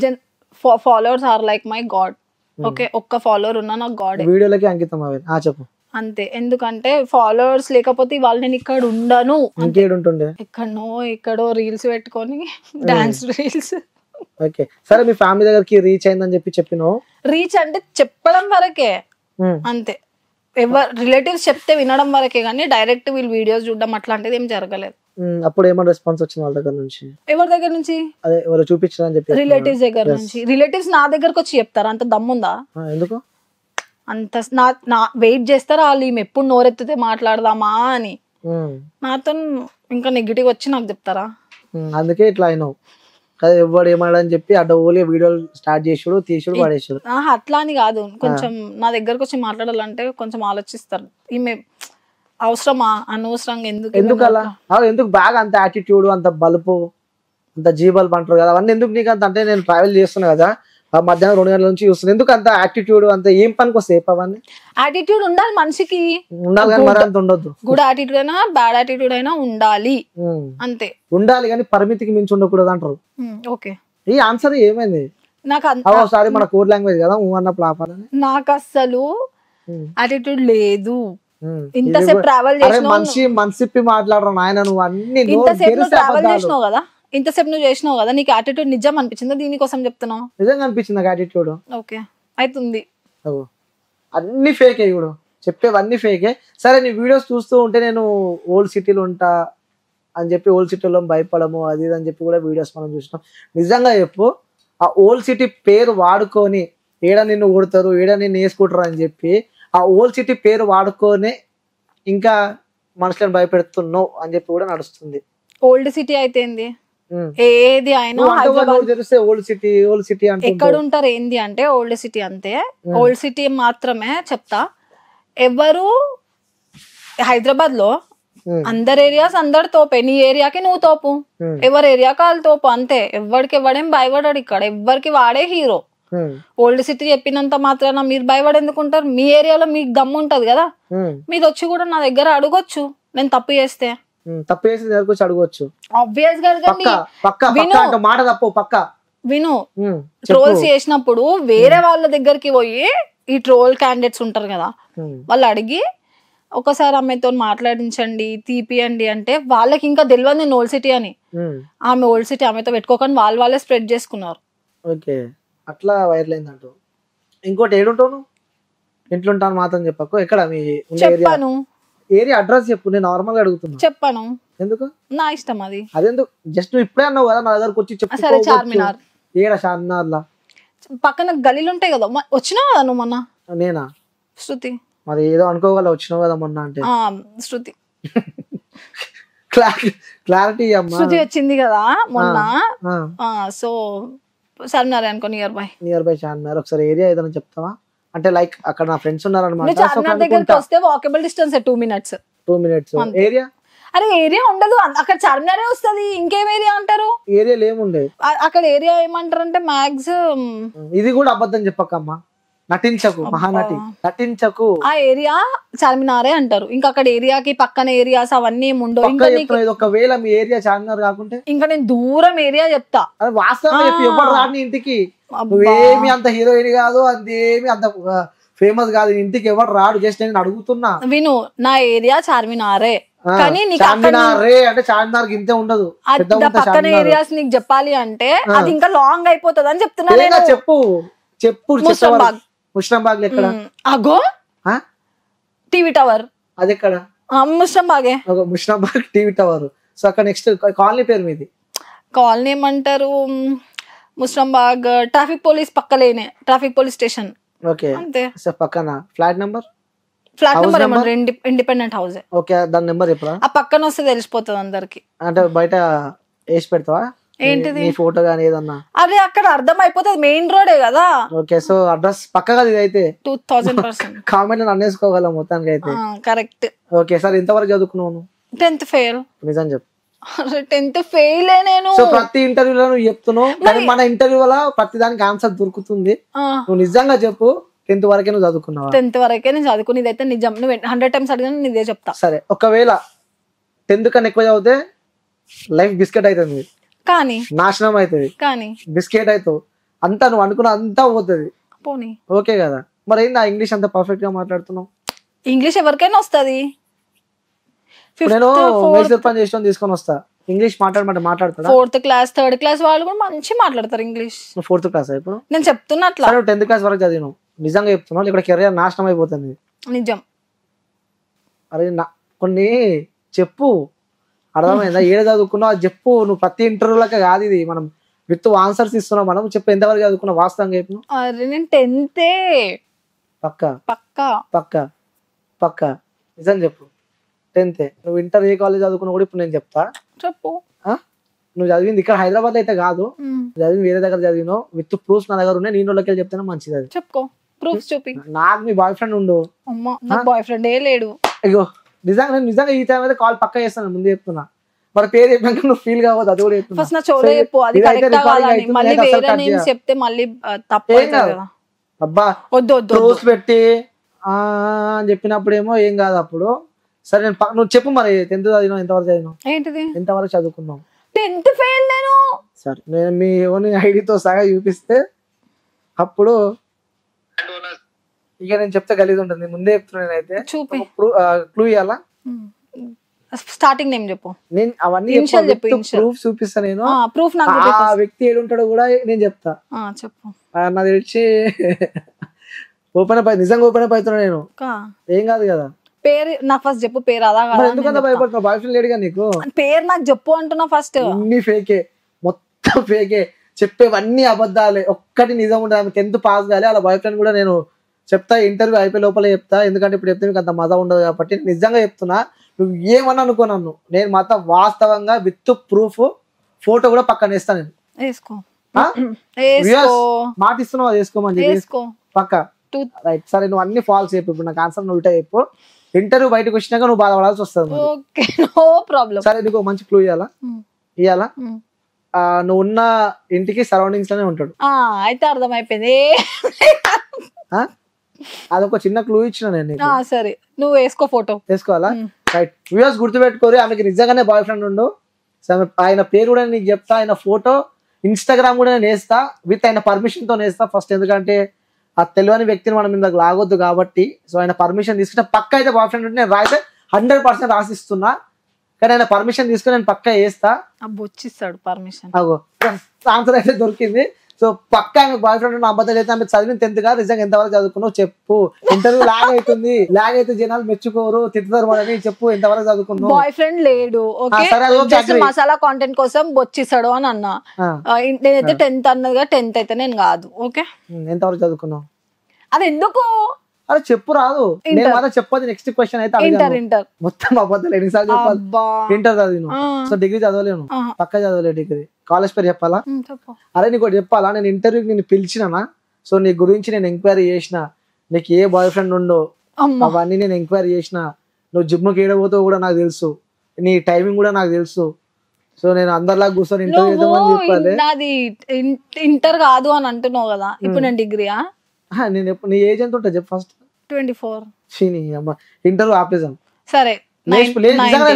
Followers are like my god. Okay, ఒక్క ఫాలోవర్ ఉన్నా నాకు గాడ్. వీడియోలకి అంకితం అవి. చెప్పు. అంతే, ఎందుకంటే ఫాలోవర్స్ లేకపోతే వాళ్ళు నేను ఇక్కడ ఉండను. ఇంకేడుంటుండే? ఎక్కడో రీల్స్ పెట్టుకొని డాన్స్ రీల్స్. ఓకే, సరే మీ ఫ్యామిలీ దగ్గరికి రీచ్ అయిందని చెప్పినావు. రీచ్ అంటే చెప్పడం వరకే అంతే. ఎవరు రిలేటివ్స్ చెప్తే వినడం వరకే కానీ డైరెక్ట్ వీళ్ళు వీడియోస్ చూడడం అట్లాంటిది ఏం జరగలేదు. అప్పుడు ఏమైనా రెస్పాన్స్ వచ్చింది వాళ్ళ దగ్గర నుంచి? ఎవరి దగ్గర నుంచి? అదే ఎవరు చూపించారని చెప్పి. రిలేటివ్స్ దగ్గర నుంచి. రిలేటివ్స్ నా దగ్గరకు వచ్చి చెప్తారా? అంత దమ్ముందా? ఎందుకు అంత నా వెయిట్ చేస్తారా వాళ్ళు ఈమె ఎప్పుడు నోరెత్తితే మాట్లాడదామా అని? నాతో ఇంకా నెగిటివ్ వచ్చి నాకు చెప్తారా? అందుకే ఇట్లా అయినావు కదా. ఎవడు ఏమని చెప్పి అడ్డ ఓలే వీడియోలు స్టార్ట్ చేసుడు తీసుడు పడేసాడు. అట్లా అని కాదు, కొంచెం నా దగ్గరకు వచ్చి మాట్లాడాలంటే కొంచెం ఆలోచిస్తారు. ఈమె అవసరమా, అనవసరంగా ఎందుకు అలా? ఎందుకు బాగా అంత యాటిట్యూడ్, అంత బలుపు, అంత జీబల్పు అంటారు కదా, అవన్నీ ఎందుకు నీకు అంత? అంటే నేను ట్రావెల్ చేస్తున్నా కదా, మధ్యాహ్నం 2 గంటల నుంచి చూస్తుంది. ఎందుకు అంత యాటిట్యూడ్? అంత ఏం పనికి వస్తాయి అవన్నీ? యాటిట్యూడ్ ఉండాలి మనిషికి, ఉండాలి కానీ మరి అంత ఉండొద్దు. గుడ్ యాటిట్యూడ్ అయినా బ్యాడ్ యాటిట్యూడ్ అయినా ఉండాలి అంతే. ఉండాలి కానీ పరిమితికి మించి ఉండకూడదు అంటారు. ఓకే, ఈ ఆన్సర్ ఏమైంది? నాకు సారీ మన కోడ్ లాంగ్వేజ్ కదా, అన్నప్పుడు ఆపాలని. నాకు అసలు యాటిట్యూడ్ లేదు. ఇంతసేపు ట్రావెల్ మనసిప్పి మాట్లాడరు నాయన. నువ్వు అన్ని ఇంతసేపు ట్రావెల్ చేసినావు కదా, ఇంతసేపు నువ్వు చేసినావు కదా, నీకు యాటిట్యూడ్ నిజం అనిపించిందా? దీనికోసం చెప్తున్నావు? నిజంగా అనిపించింది నాకు యాటిట్యూడ్. ఓకే, అవుతుంది. అన్ని ఫేకే ఇప్పుడు చెప్పేవన్నీ ఫేకే. సరే, నీ వీడియోస్ చూస్తూ ఉంటే నేను ఓల్డ్ సిటీలో ఉంటా అని చెప్పి ఓల్డ్ సిటీలో భయపడము అది ఇది అని చెప్పి కూడా వీడియోస్ మనం చూసినాం. నిజంగా చెప్పు, ఆ ఓల్డ్ సిటీ పేరు వాడుకొని ఏడ నిన్ను కొడతారు, ఏడ నిన్ను వేసుకుంటారు అని చెప్పి ఆ ఓల్డ్ సిటీ పేరు వాడుకొని ఇంకా మనుషులను భయపెడుతున్నావు అని చెప్పి కూడా నడుస్తుంది. ఓల్డ్ సిటీ అయితే ఏంది? ఏది అయినా ఓల్డ్ సిటీ అంటే ఎక్కడ ఉంటారు ఏంది అంటే ఓల్డ్ సిటీ అంతే. ఓల్డ్ సిటీ మాత్రమే చెప్తా. ఎవరు హైదరాబాద్ లో అందరు ఏరియాస్ అందరు తోపే, నీ ఏరియాకి నువ్వు తోపు, ఎవరి ఏరియాకి వాళ్ళు తోపు అంతే. ఎవరికి ఎవడేం భయపడాడు ఇక్కడ, ఎవరికి వాడే హీరో. ఓల్డ్ సిటీ చెప్పినంత మాత్రాన మీరు భయపడి ఎందుకుంటారు? మీ ఏరియాలో మీకు దమ్ము ఉంటది కదా, మీరు వచ్చి కూడా నా దగ్గర అడగొచ్చు. నేను తప్పు చేస్తే తప్పు చేసి దగ్గరకు అడగొచ్చు. ఆబ్వియస్ గా మాట తప్పు పక్క విను. ట్రోల్స్ చేసినప్పుడు వేరే వాళ్ళ దగ్గరికి పోయి ఈ ట్రోల్ క్యాండిడేట్స్ ఉంటారు కదా, వాళ్ళు అడిగి ఒకసారి ఆమెతో మాట్లాడించండి, తీపియండి అంటే వాళ్ళకి ఇంకా తెలియదు నేను ఓల్డ్ సిటీ అని. ఆమె ఓల్డ్ సిటీ ఆమెతో పెట్టుకోకని వాళ్ళే స్ప్రెడ్ చేసుకున్నారు. ఓకే, అట్లా వైరల్ అయిందంటూ. ఇంకోటి ఏడుంటావు? ఇంట్లో ఉంటాను మాత్రం చెప్పకు. ఎక్కడ మీ చెప్పాను? ఏరియా అడ్రస్ చెప్పు, నేను నార్మల్ గా అడుగుతున్నా. చెప్పాను. ఎందుకు? నా ఇష్టం అది. అదెందుకు? జస్ట్ నువ్వు ఇప్పుడే అన్నావు కదా నా దగ్గరకు వచ్చి చెప్పు. సరే, చార్మినార్. ఏడ చార్మినార్ లా పక్కన గలీలు ఉంటాయి కదా, వచ్చినావు కదా నువ్వు మొన్న. నేనా? శృతి. మరి ఏదో అనుకోగల వచ్చినావు కదా మొన్న అంటే. శృతి క్లారిటీ అమ్మా. శృతి వచ్చింది కదా మొన్న. సో చార్మినార్ అనుకో, నియర్ బై చార్మినార్. ఒకసారి ఏరియా ఏదైనా చెప్తావా? అంటే లైక్ అక్కడ నా ఫ్రెండ్స్ ఉన్నారన్నమాట. చార్మినార్ దగ్గరికి వస్తే వాకబుల్ డిస్టెన్స్ 2 minutes. ఏరియా? అరే ఏరియా ఉండదు అక్కడ, చార్మినారే వస్తది. ఇంకేం ఏరియా అంటారు? ఏరియాలు ఏముండే అక్కడ? ఏరియా ఏమంటారు అంటే మాక్సిమం. ఇది కూడా అబద్ధం చెప్పకమ్మా, నటించకు, మహానటి నటించకు. ఆ ఏరియా చార్మినారే అంటారు. ఇంకా అక్కడ ఏరియాకి పక్కన ఏరియాస్ అవన్నీ ఉండవు. ఒకవేళ మీ ఏరియా చార్మినార్ కాకుంటే ఇంకా నేను దూరం ఏరియా చెప్తా. వాస్తవం చెప్పి ఎవరు రాని ఇంటికి. నువ్వేమి అంత హీరోయిన్ కాదు, అంతేమి అంత ఫేమస్ కాదు, ఇంటికి ఎవరు రాడు. జస్ట్ నేను అడుగుతున్నా. విను, నా ఏరియా చార్మినారే, కానీ చార్మినారే అంటే చార్మినార్ ఇంతే ఉండదు. పక్కన ఏరియాస్ నీకు చెప్పాలి అంటే అది ఇంకా లాంగ్ అయిపోతుంది అని చెప్తున్నా. చెప్పు చెప్పు. ముష్రంబాగ్ ఎక్కడ? అగో టీవీ టవర్. అది ఎక్కడ? ముష్రంబాగే. Musarambagh TV tower. సో అక్కడ నెక్స్ట్ కాలనీ పేరు మీది? కాలనీ ఏమంటారు? ముష్రంబాగ్ ట్రాఫిక్ పోలీస్ పక్కలేనే, ట్రాఫిక్ పోలీస్ స్టేషన్. ఓకే, అంతే. పక్కన ఫ్లాట్ నెంబర్ ఏమన్నా ఇండిపెండెంట్ హౌస్. ఓకే, దాని నెంబర్ చెప్పరా? ఆ పక్కన వస్తే తెలిసిపోతుంది అందరికి. అంటే బయట వేసి పెడతావా? ఏంటిది? నీ ఫోటో గానీ ఏదన్నా? అదే అక్కడ అర్థం అయిపోతుంది, మెయిన్ రోడే కదా. ఓకే, సో అడ్రస్ పక్కగా ఇది అయితే 2000% కామెంట్ అన్నేసుకోగలం మొత్తానికి అయితే. కరెక్ట్. ఓకే, సార్ ఎంతవరకు చదువుకున్నావు? 10th fail. నిజం చెప్పు. 10th ఫెయిల్ నేను. సో ప్రతి ఇంటర్వ్యూలో నువ్వు చెప్తున్నావు, కానీ మన ఇంటర్వ్యూ వల్ల ప్రతి దానికి ఆన్సర్ దొరుకుతుంది. నువ్వు నిజంగా చెప్పు, 10th వరకే నువ్వు చదువుకున్నావా? 10th వరకే నేను చదువుకునేది అయితే నిజం. నువ్వు 100 times అడిగినా నేను ఇదే చెప్తా. సరే, ఒకవేళ 10th కన్నా ఎక్కువ చదివితే లైఫ్ బిస్కెట్ అవుతుంది, కానీ నాశనం అవుతుంది, కానీ బిస్కెట్ అవుతావు. అంతా నువ్వు అనుకున్న అంతా పోతుంది. పోనీ ఓకే కదా? మరి ఏంది ఆ ఇంగ్లీష్ అంత పర్ఫెక్ట్ గా మాట్లాడుతున్నావు? ఇంగ్లీష్ ఎవరికైనా వస్తుంది. నేను మైసూర్ పని చేసిన తీసుకొని వస్తా, ఇంగ్లీష్ మాట్లాడమంటే మాట్లాడతాడా? 4th class 3rd class వాళ్ళు కూడా మంచి మాట్లాడతారు ఇంగ్లీష్. నువ్వు 4th class ఇప్పుడు? నేను చెప్తున్నా అట్లా. 10th class వరకు చదివినావు, నిజంగా చెప్తున్నావు, ఇక్కడ కెరియర్ నాశనం అయిపోతుంది. నిజం. అరే కొన్ని చెప్పు, అర్థమైందా? ఏడ చదువుకున్నావు అది చెప్పు. నువ్వు ప్రతి ఇంటర్వ్యూలకే కాదు ఇది, మనం విత్ ఆన్సర్స్ ఇస్తున్నాం. మనం చెప్పు ఎంతవరకు చదువుకున్నావు వాస్తవంగా చెప్పు. అరే నేను 10th. పక్కా పక్కా పక్కా పక్కా నిజం చెప్పు. 10th. నువ్వు ఇంటర్ ఏ కాలేజ్ చదువుకున్నావు కూడా ఇప్పుడు నేను చెప్తా. చెప్పు. నువ్వు చదివింది ఇక్కడ హైదరాబాద్ అయితే కాదు, చదివి వేరే దగ్గర చదివినావు. విత్ ప్రూఫ్స్ నా దగ్గర ఉన్నాయి, నేను వాళ్ళకి చెప్తాను మంచిది. అది చెప్పుకో, ప్రూఫ్స్ చూపి. నాకు మీ బాయ్ ఫ్రెండ్ ఉండు. అమ్మా, నాకు బాయ్ ఫ్రెండ్ ఏ లేడు. అయ్యో నిజంగా ఈ టైం అయితే కాల్ పక్కా చేస్తాను, ముందు చెప్తున్నా. మరి పేరు చెప్పాక నువ్వు ఫీల్ కావద్దు, అది కూడా చెప్తున్నా. ఫస్ట్ నా చోలో చెప్పు, అది కరెక్ట్ కావాలని. మళ్ళీ వేరే నేమ్స్ చెప్తే మళ్ళీ తప్పు అవుతుంది. అబ్బా వద్దు ప్రూఫ్స్ పెట్టి అని చెప్పినప్పుడు ఏమో ఏం కాదు అప్పుడు. సరే నువ్వు చెప్పు మరి 10th చదివినావు, ఎంతవరకు చదివినావు? ఏంటిది? ఎంతవరకు చదువుకున్నావు? 10th ఫెయిల్ నేను. సరే, నేను మీ ఓన్ ఐడితో సగా చూపిస్తే అప్పుడు ఇక నేను చెప్తే గలీజ్ ఉంటుంది, ముందే చెప్తున్నా. నేనైతే చూపి క్లూ ఇవ్వాలా? స్టార్టింగ్ నేమ్ చెప్పు. నేను అవన్నీ ప్రూఫ్ చూపిస్తా. నేను ప్రూఫ్ ఆ వ్యక్తి ఏడుంటాడో కూడా నేను చెప్తా. చెప్పు. నాకు తెలిసి ఓపెన్ అప్, నిజంగా ఓపెన్ అప్ అవుతున్నా నేను. ఏం కాదు కదా? పేరు నాకు ఫస్ట్ చెప్పు. పేరు అలా ఎందుకంత భయపడుతున్నావు? బాయ్ ఫ్రెండ్ లేడుగా నీకు? పేరు నాకు చెప్పు అంటున్నా ఫస్ట్. అన్ని ఫేకే, మొత్తం ఫేకే, చెప్పేవన్నీ అబద్ధాలే, ఒక్కటి నిజం ఉండదు. 10th పాస్ కాలే, అలా బాయ్ ఫ్రెండ్ కూడా నేను చెప్తా, ఇంటర్వ్యూ అయిపోయి లోపల చెప్తా. ఎందుకంటే ఇప్పుడు చెప్తే మీకు అంత మజా ఉండదు కాబట్టి నిజంగా చెప్తున్నా. నువ్వు ఏమన్నా అనుకో నన్ను, నేను మాత్రం వాస్తవంగా విత్ ప్రూఫ్ ఫోటో కూడా పక్కన వేస్తాను నేను. మాట ఇస్తున్నావు, అది వేసుకోమని పక్క. రైట్, సరే నువ్వు అన్ని ఫాల్స్ చెప్పు. ఇప్పుడు నాకు ఆన్సర్ నువ్వు చెప్పు. ఇంటర్వ్యూ బయటకు వచ్చినాక నువ్వు బాధపడాల్సి వస్తుంది. సరే నీకు మంచి క్లూ ఇవ్వాలా? నువ్వు ఉన్న ఇంటికి సరౌండింగ్స్ లోనే ఉంటాడు. అయితే అర్థమైపోయింది. అదొక చిన్న క్లూ ఇచ్చిన నేను నీకు. సరే నువ్వు వేసుకో ఫోటో. వేసుకోవాలా? రైట్. వ్యూవర్స్ గుర్తుపెట్టుకోరు, ఆమెకి నిజంగానే బాయ్ ఫ్రెండ్ ఉండు. ఆయన పేరు కూడా నీకు చెప్తా, ఆయన ఫోటో ఇన్స్టాగ్రామ్ కూడా నేను వేస్తా, విత్ ఆయన పర్మిషన్ తో వేస్తా ఫస్ట్. ఎందుకంటే ఆ తెలియని వ్యక్తిని మనం ఇందాక లాగొద్దు కాబట్టి. సో ఆయన పర్మిషన్ తీసుకుంటే పక్క అయితే బాయ్ ఫ్రెండ్ ఉంటే నేను రాయితే 100% రాసిస్తున్నా. కానీ ఆయన పర్మిషన్ తీసుకుని నేను పక్కా వేస్తా. బొచ్చిస్తాడు పర్మిషన్. అగో ఆన్సర్ అయితే దొరికింది. సో పక్కా ఆమె బాయ్ ఫ్రెండ్ ఉన్న అబద్ధాలు అయితే ఆమె చదివిన 10th కాదు. నిజంగా ఎంతవరకు చదువుకున్నావు చెప్పు. ఇంటర్వ్యూ లాగ్ అవుతుంది, లాగ్ అయితే జనాలు మెచ్చుకోరు, తిట్టుతారు మనని. చెప్పు ఎంతవరకు చదువుకున్నావు? బాయ్ ఫ్రెండ్ లేడు, మసాలా కాంటెంట్ కోసం బొచ్చిస్తాడు అని అన్నా. నేనైతే 10th అన్నదిగా 10th అయితే నేను కాదు. ఓకే, ఎంతవరకు చదువుకున్నావు? అది ఎందుకు? అరే చెప్పు రాదు, నేను మాత్రం చెప్పదు. నెక్స్ట్ క్వశ్చన్ అయితే ఇంటర్ మొత్తం అబద్ధాలు ఎన్నిసార్లు చెప్పాలి? ఇంటర్ చదివిను. సో డిగ్రీ చదవలేను, పక్క చదవలేదు డిగ్రీ. కాలేజ్ పేరు చెప్పాలా? అరే నీకు చెప్పాలా? నేను ఇంటర్వ్యూకి నేను పిలిచినా, సో నీ గురించి నేను ఎంక్వైరీ చేసిన, నీకు ఏ బాయ్ ఫ్రెండ్ ఉండో అవన్నీ నేను ఎంక్వైరీ చేసిన, నువ్వు జిమ్కి ఏడబోతావు కూడా నాకు తెలుసు, నీ టైమింగ్ కూడా నాకు తెలుసు. సో నేను అందరిలాగా కూర్చొని ఇంటర్వ్యూ చేద్దామని చెప్పాలి. నాది ఇంటర్ కాదు అని అంటున్నావు కదా, ఇప్పుడు నేను డిగ్రీయా? నేను ఎప్పుడు నీ ఏజ్ ఎంత ఉంటుంది చెప్పు ఫస్ట్? 24. ఇంటర్వ్యూ ఆపేసాను. సరే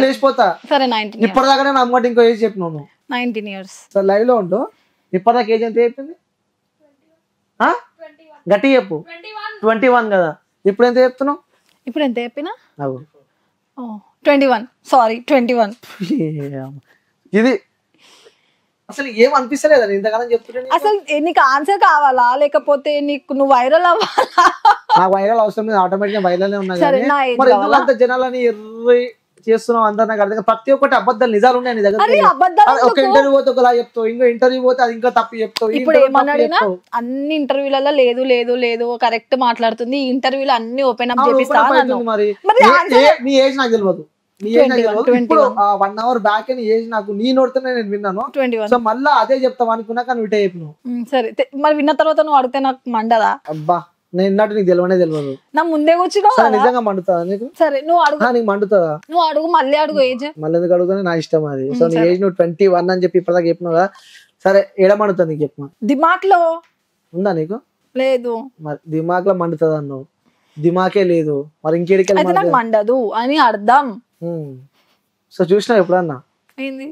లేచిపోతా. సరే 19. ఇప్పటిదాకా నేను అమ్మటి ఇంకో ఏజ్ చెప్పినాను. 19 years. సార్ లైవ్ లో ఉంటూ ఇప్పటిదాకా ఏజ్ ఎంత చెప్పింది? గట్టి చెప్పు. 21 కదా, ఇప్పుడు ఎంత చెప్తున్నావు? ఇప్పుడు ఎంత చెప్పినా? 21. సారీ 21. ఇది అసలు ఏం అనిపిస్తలేదా ఇంతకాలం చెప్తుంటే? అసలు నీకు ఆన్సర్ కావాలా లేకపోతే నీకు నువ్వు వైరల్ అవ్వాలా? నాకు వైరల్ అవసరం లేదు, ఆటోమేటిక్ గా వైరల్ ఉన్నా. మరి ఎందుకు అంత జనాలని ఎర్రి చేస్తున్నావు అందరు? నాకు అర్థం. ప్రతి ఒక్కటి అబద్ధాలు నిజాలు ఉన్నాయి నీ దగ్గర. ఒక ఇంటర్వ్యూ పోతే ఒకలా చెప్తావు, ఇంకో ఇంటర్వ్యూ పోతే అది ఇంకా తప్పు చెప్తావు. ఇప్పుడు ఏమన్నాడినా అన్ని ఇంటర్వ్యూలలో లేదు లేదు లేదు కరెక్ట్ మాట్లాడుతుంది, ఈ ఇంటర్వ్యూలో అన్ని ఓపెన్ అప్ చేపిస్తా. మరి నీ ఏజ్ నాకు తెలియదు, నీ ఏజ్ నాకు తెలియదు. ఇప్పుడు 1 hour బ్యాక్ నీ ఏజ్ నాకు నీ నోడుతూనే నేను విన్నాను. సో మళ్ళీ అదే చెప్తావు అనుకున్నా, కానీ విటే చెప్పినావు. సరే మరి విన్న తర్వాత నువ్వు అడిగితే నాకు మండదా? అబ్బా నేను ఇన్నట్టు నీకు తెలియదు. నా ముందే కూర్చున్నావు, నిజంగా మండుతుందా నీకు? సరే నువ్వు అడుగు. నీకు మండుతుందా? నువ్వు అడుగు, మళ్ళీ అడుగు. ఏజ్ మళ్ళీ ఎందుకు అడుగుతానే, నా ఇష్టం అది. సో నీ ఏజ్ నువ్వు 21 అని చెప్పి ఇప్పటిదాకా చెప్పినావు కదా. సరే ఏడ మండుతుంది నీకు చెప్పు. దిమాక్ లో ఉందా నీకు? లేదు. మరి దిమాక్ లో మండుతుంది అన్నావు, దిమాకే లేదు, మరి ఇంకేడికి మండదు అని అర్థం. సో చూసినావు ఎప్పుడన్నా? ఏంది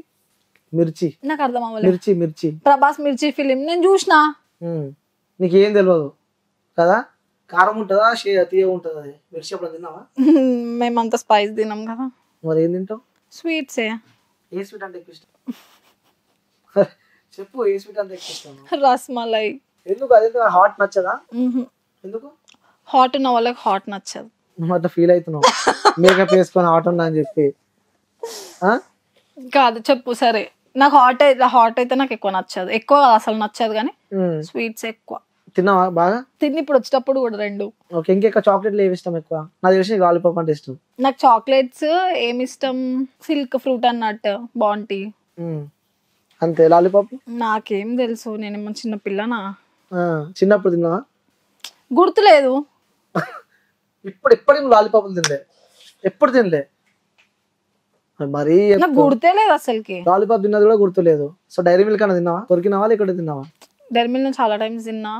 మిర్చి? నాకు అర్థం అవ్వలేదు. మిర్చి ప్రభాస్ మిర్చి ఫిలిం నేను చూసినా. నీకేం తెలియదు కదా? కారం ఉంటుందా తీయ ఉంటుందా? మిర్చి ఎప్పుడు తిన్నావా? మేమంతా స్పైస్ తినాం కదా. మరి ఏం తింటావు? స్వీట్స్. ఏ స్వీట్ అంటే ఎక్కువ ఇష్టం చెప్పు? ఏ స్వీట్ అంటే ఎక్కువ ఇష్టం? రస్మలై. ఎందుకు? అదే హాట్ నచ్చదా? ఎందుకు? హాట్ ఉన్న వాళ్ళకి హాట్ నచ్చదు. అట్లా ఫీల్ అవుతున్నావు మేకప్ వేసుకొని హాట్ ఉన్నా అని చెప్పి? కాదు చెప్పు. సరే నాకు హాట్ అయితే నాకు ఎక్కువ నచ్చదు, ఎక్కువ అసలు నచ్చదు, కానీ స్వీట్స్ ఎక్కువ. తిన్నావా బాగా? తిని ఇప్పుడు వచ్చేటప్పుడు కూడా 2. ఓకే. ఇంకెక్కువ చాక్లెట్లు ఏమి ఇష్టం ఎక్కువ? నాకు తెలిసి లాలీపాప్ అంటే ఇష్టం. నాకు చాక్లెట్స్ ఏమి ఇష్టం, సిల్క్ ఫ్రూట్ అన్నట్టు బాగుంటాయి అంతే. లాలీపాప్ నాకేం తెలుసు, నేనేమో చిన్న పిల్లనా? చిన్నప్పుడు తిన్నావా? గుర్తులేదు. ఇప్పటికి లాలీపాప్లు తినలే? ఎప్పుడు తినలే? మరి గుర్తే లేదు అసలుకి. లాలీపాప్ తిన్నది కూడా గుర్తులేదు. సో డైరీ మిల్క్ అన్న తిన్నావా? దొరికినావా లేకపోతే తిన్నావా? డైరీ మిల్క్ చాలా టైమ్స్ తిన్నా.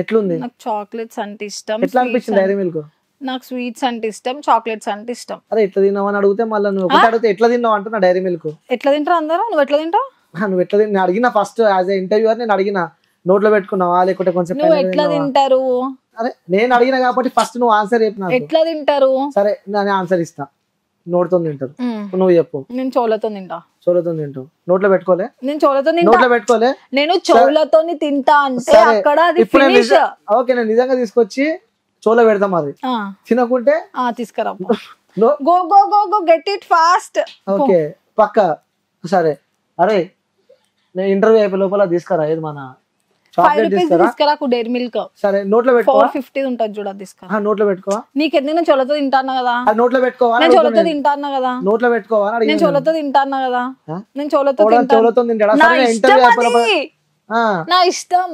ఎట్లుంది? నాకు చాక్లెట్స్ అంటే ఇష్టం. ఎట్లా అనిపించింది డైరీ మిల్క్? నాకు స్వీట్స్ అంటే ఇష్టం, చాక్లెట్స్ అంటే ఇష్టం. అరే ఎట్లా తిన్నావా అని అడిగితే మళ్ళీ నువ్వు ఒకటి అడిగితే ఎట్లా తిన్నావు అంటున్నా. డైరీ మిల్క్ ఎట్లా తింటారు అందరూ? నువ్వు ఎట్లా తింటావు? నువ్వు ఎట్లా నేను అడిగినా ఫస్ట్ యాజ్ ఎ ఇంటర్వ్యూయర్ నేను అడిగినా నోట్లో పెట్టుకున్నావా లేకపోతే కొంచెం ఎట్లా తింటారు? అరే నేను అడిగినా కాబట్టి ఫస్ట్ నువ్వు ఆన్సర్ చెప్పినా. ఎట్లా తింటారు? సరే నేను ఆన్సర్ ఇస్తా. నోటితో తింటారు, నువ్వు చెప్పు. నేను చెవులతో తింటా. చెవులతో తింటావు? నోట్లో పెట్టుకోలే? నేను చెవులతో నోట్లో పెట్టుకోలే. నేను చెవులతో తింటా అంటే అక్కడ ఓకే. నేను నిజంగా తీసుకొచ్చి చెవులో పెడతాం, అది తినకుంటే తీసుకురా. Go go go go get it fast. Okay పక్క. సరే అరే నేను ఇంటర్వ్యూ అయిపోయి లోపల తీసుకురా ఏది మన చాక్లెట్ తీసుకురా. Dairy Milk. సరే నోట్లో పెట్టుకో. 450 ఉంటుంది చూడ, తీసుకురా. నోట్లో పెట్టుకోవా? నీకెందుకు? నేను చెవులతో తింటాను కదా. నోట్లో పెట్టుకోవా? నేను చెవులతో తింటాను కదా. నోట్లో పెట్టుకోవా? నేను చెవులతో తింటాను కదా. నేను చెవులతో తింటాడా? నా ఇష్టం.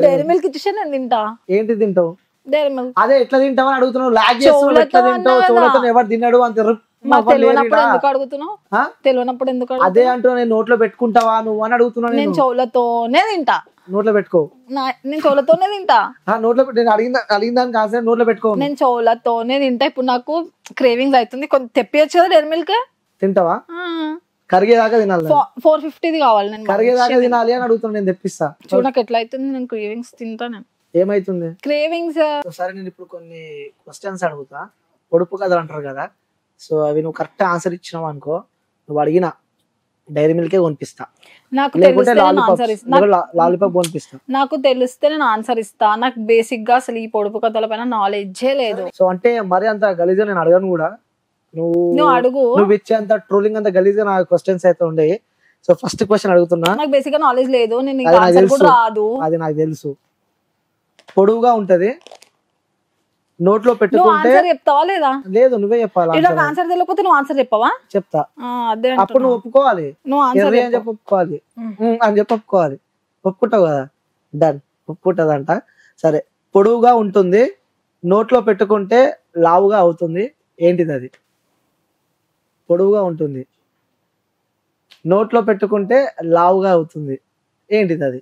డైరీ మిల్క్ ఇచ్చేసి నేను తింటా. ఏంటి తింటావు? Dairy Milk. అదే ఎట్లా తింటావు అని అడుగుతున్నావు. లాగ్ చేస్తావు. ఎట్లా తింటావు? చెవులతో ఎవరు తిన్నాడు అంత మాకు తెలియనప్పుడు ఎందుకు అడుగుతున్నావు? తెలియనప్పుడు ఎందుకు అదే అంటూ నేను నోట్లో పెట్టుకుంటావా నువ్వు అని అడుగుతున్నా. నేను చెవులతోనే తింటా. నోట్లో పెట్టుకో. నేను చెవులతోనే తింటా. నోట్లో నేను అడిగిన దానికి ఆన్సర్ నోట్లో పెట్టుకో. నేను చెవులతోనే తింటా. ఇప్పుడు నాకు క్రేవింగ్స్ అవుతుంది, కొంచెం తెప్పియచ్చు కదా డైరీ మిల్క్. తింటావా? కరిగేదాకా తినాలి. 450 కావాలి. నేను కరిగేదాకా తినాలి అని అడుగుతున్నా. నేను తెప్పిస్తా. చూడు నాకు ఎట్లా అవుతుంది. నేను క్రేవింగ్స్ తింటా. నేను ఏమైతుంది క్రేవింగ్స్? సరే నేను ఇప్పుడు కొన్ని క్వశ్చన్స్ అడుగుతా. పొడుపు కథలు అంటారు కదా, సో అవి నువ్వు కరెక్ట్ ఆన్సర్ ఇచ్చినావు అనుకో, నువ్వు అడిగిన డైరీ మిల్కే కొనిపిస్తా. నాకు లాలీపాప్ కొనిపిస్తా. నాకు తెలిస్తే నేను ఆన్సర్ ఇస్తా. నాకు బేసిక్ గా అసలు ఈ పొడుపు కథల పైన నాలెడ్జే లేదు. సో అంటే మరి అంత గలీజ్గా నేను అడగను కూడా. నువ్వు అడుగు. నువ్వు ఇచ్చే అంత ట్రోలింగ్ అంత గలీజ్గా నా క్వశ్చన్స్ అయితే ఉండే. సో ఫస్ట్ క్వశ్చన్ అడుగుతున్నా. నాకు బేసిక్ గా నాలెడ్జ్ లేదు, నేను ఆన్సర్ కూడా రాదు. అది నాకు తెలుసు. పొడువుగా ఉంటది, నోట్లో పెట్టుకుంటే చెప్తావా లేదా? లేదు నువ్వే చెప్పాలి. ఆన్సర్ తెలియకపోతే నువ్వు ఆన్సర్ చెప్పవా? చెప్తా. అప్పుడు నువ్వు ఒప్పుకోవాలి. అని చెప్పి ఒప్పుకోవాలి అని చెప్పి ఒప్పుకోవాలి. ఒప్పుకుంటావు కదా, డన్. ఒప్పుకుంటదంట. సరే, పొడువుగా ఉంటుంది, నోట్లో పెట్టుకుంటే లావుగా అవుతుంది. ఏంటిది అది? పొడువుగా ఉంటుంది, నోట్లో పెట్టుకుంటే లావుగా అవుతుంది. ఏంటిది అది?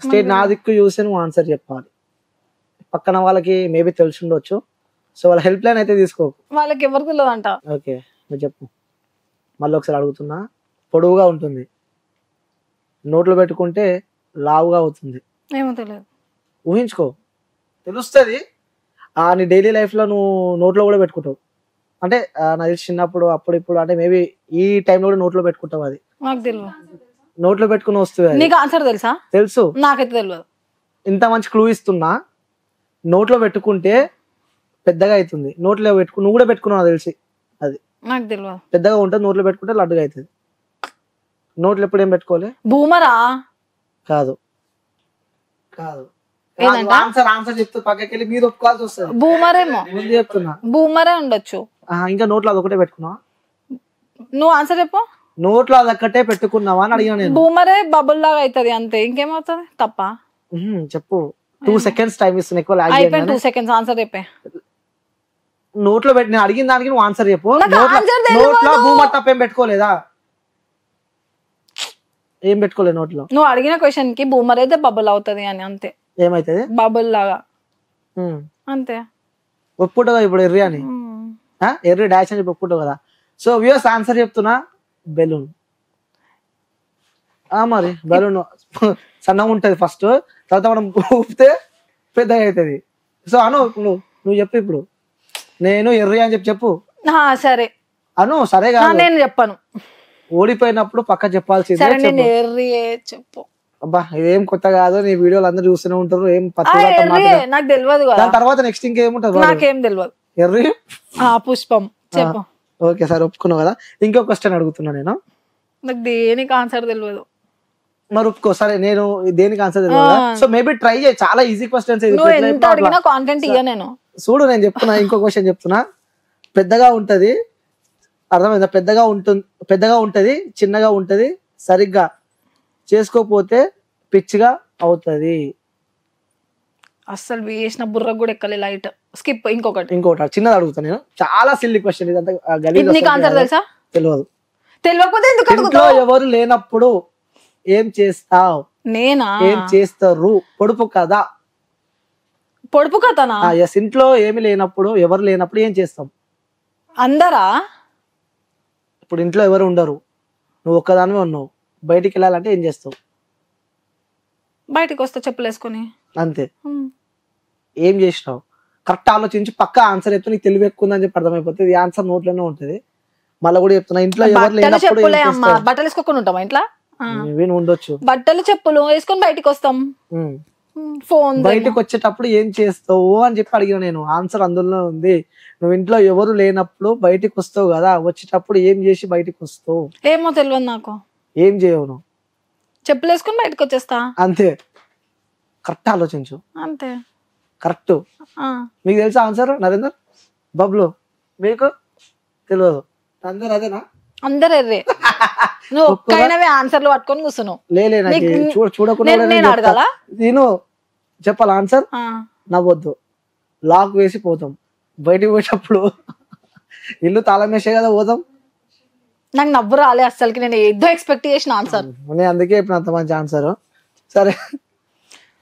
స్టేట్ నా దిక్కు చూసి నువ్వు ఆన్సర్ చెప్పాలి. పక్కన వాళ్ళకి మేబీ తెలిసి ఉండొచ్చు, సో వాళ్ళ హెల్ప్ లైన్ అయితే తీసుకో. వాళ్ళకి ఎవరు తెలియదంట. ఓకే, నువ్వు చెప్పు. మళ్ళీ ఒకసారి అడుగుతున్నా. పొడవుగా ఉంటుంది, నోట్లో పెట్టుకుంటే లావుగా అవుతుంది. ఏమో తెలియదు. ఊహించుకో, తెలుస్తుంది. నీ డైలీ లైఫ్ లో నువ్వు నోట్లో కూడా పెట్టుకుంటావు. అంటే నాకు చిన్నప్పుడు అప్పుడు ఇప్పుడు అంటే మేబీ ఈ టైంలో కూడా నోట్లో పెట్టుకుంటావు. అది నాకు తెలియదు. నోట్లో పెట్టుకుని వస్తుంది. నీకు ఆన్సర్ తెలుసా? తెలుసు. నాకైతే తెలియదు. ఇంత మంచి క్లూ ఇస్తున్నా. నోట్లో పెట్టుకుంటే పెద్దగా అవుతుంది. నోట్లో నువ్వు కూడా పెట్టుకున్నావు తెలిసి. అది నాకు తెలియదు. పెద్దగా ఉంటుంది, నోట్లో పెట్టుకుంటే లడ్డుగా అవుతుంది. నోట్లో ఎప్పుడు ఏం పెట్టుకోలే? బూమరా? కాదు కాదు. ఆన్సర్ చెప్తే పక్కకి వెళ్ళి మీరు ఒప్పుకోవాల్సి వస్తుంది. బూమరేమో ముందు చెప్తున్నా. బూమరే ఉండొచ్చు. ఇంకా నోట్లో అదొకటే పెట్టుకున్నావా? నువ్వు ఆన్సర్ చెప్పు. నోట్లో అదొక్కటే పెట్టుకున్నావా అని అడిగా నేను. బూమరే బబుల్ లాగా అవుతుంది అంతే, ఇంకేమవుతుంది? తప్ప చెప్పు. 2 seconds టైం ఇస్తున్నా. ఎక్కువ 2 seconds ఆన్సర్ చెప్పే. నోట్లో పెట్టి నేను అడిగిన దానికి నువ్వు ఆన్సర్ చెప్పు. నోట్లో బూమర్ తప్ప ఏం పెట్టుకోలేదా? ఏం పెట్టుకోలేదు నోట్లో. నువ్వు అడిగిన క్వశ్చన్ కి బూమర్ అయితే బబుల్ అవుతుంది అని అంతే. ఏమైతుంది? బబుల్ లాగా అంతే. ఒప్పుకుంటావు ఇప్పుడు ఎర్రి అని. ఎర్రి డాష్ అని చెప్పి ఒప్పుకుంటావు కదా. సో వ్యూస్ ఆన్సర్ చెప్తున్నా. బెలూన్. మరి బెలూన్ సన్నగా ఉంటది ఫస్ట్, తర్వాత మనం ఊపితే పెద్దగా అవుతుంది. సో అను నువ్వు చెప్పు ఇప్పుడు. నేను ఎర్రి అని చెప్పు. సరే అను. సరే కాదు, నేను చెప్పను. ఓడిపోయినప్పుడు పక్క చెప్పాల్సిందే. చెప్పు. అబ్బా ఇదేం కొత్త కాదు, నీ వీడియోలు అందరూ చూస్తూనే ఉంటారు. ఏం నాకు తెలియదు. దాని తర్వాత నెక్స్ట్ ఇంకేముంటది? నాకేం తెలియదు. ఎర్రి పుష్పం. చెప్పు. ఓకే సార్, ఒప్పుకున్నావు కదా. ఇంకో క్వశ్చన్ అడుగుతున్నా నేను. నాకు దేనికి ఆన్సర్ తెలియదు. మరి ఒప్పుకో. సరే, నేను దేనికి ఆన్సర్ తెలియదు. సో మేబీ ట్రై చేయి. చాలా ఈజీ క్వశ్చన్స్. చూడు నేను చెప్తున్నా. ఇంకో క్వశ్చన్ చెప్తున్నా. పెద్దగా ఉంటది, అర్థమైందా? పెద్దగా ఉంటది, చిన్నగా ఉంటది, సరిగ్గా చేసుకోపోతే పిచ్చిగా అవుతుంది. అస్సలు వేసిన బుర్ర కూడా ఎక్కలే. Light skip. ఇంకొకటి చిన్నది అడుగుతా నేను. చాలా సిల్లీ క్వశ్చన్. ఇదంతా తెలుసా? తెలియదు. తెలియకపోతే ఇంట్లో ఎవరు లేనప్పుడు ఏం చేస్తావు? నేనా? ఏం చేస్తారు? పొడుపు కదా. పొడుపు కథనా? ఎస్. ఇంట్లో ఏమి లేనప్పుడు, ఎవరు లేనప్పుడు ఏం చేస్తాం? అందరా? ఇప్పుడు ఇంట్లో ఎవరు ఉండరు, నువ్వు ఒక్కదానివే ఉన్నావు, బయటికి వెళ్ళాలంటే ఏం చేస్తావు? బయటికి వస్తా చెప్పులు వేసుకొని. అంతే. ఏం చేసినావు? కరెక్ట్ ఆలోచించి పక్క ఆన్సర్ చెప్తే నీకు తెలివి ఎక్కువ ఉందని చెప్పి అర్థమైపోతుంది. ఈ ఆన్సర్ నోట్లోనే ఉంటది. మళ్ళీ కూడా చెప్తున్నా, ఇంట్లో ఎవరు లేనప్పుడు బట్టలు వేసుకోకుండా ఉంటాం ఇంట్లో. ఉండొచ్చు. బట్టలు చెప్పులు వేసుకొని బయటికి వస్తాం. ఫోన్ బయటకు వచ్చేటప్పుడు ఏం చేస్తావు అని చెప్పి అడిగిన నేను. ఆన్సర్ అందులో ఉంది. నువ్వు ఇంట్లో ఎవరు లేనప్పుడు బయటికి వస్తావు కదా, వచ్చేటప్పుడు ఏం చేసి బయటికి వస్తావు? ఏమో తెలియదు నాకు. ఏం చేయవు నువ్వు? చెప్పులు వేసుకొని బయటకు వచ్చేస్తా. అంతే. కరెక్ట్ ఆలోచించు. అంతే. కరెక్ట్. మీకు తెలుసా ఆన్సర్? నరేందర్, బబ్లు, మీకు తెలియదు? అందరు అదేనా? అందరు ఎర్రే. నువ్వు ఒక్కైనవే ఆన్సర్లు పట్టుకొని కూర్చున్నావు. చూడకుండా నేను చెప్పాలి ఆన్సర్. నవ్వొద్దు. లాక్ వేసి పోతాం. బయటికి పోయేటప్పుడు ఇల్లు తాళం వేసే కదా పోతాం. నాకు నవ్వు రాలే అసలుకి, నేను ఏదో ఎక్స్పెక్ట్ చేసిన ఆన్సర్. నేను అందుకే ఇప్పుడు అంత మంచి ఆన్సర్. సరే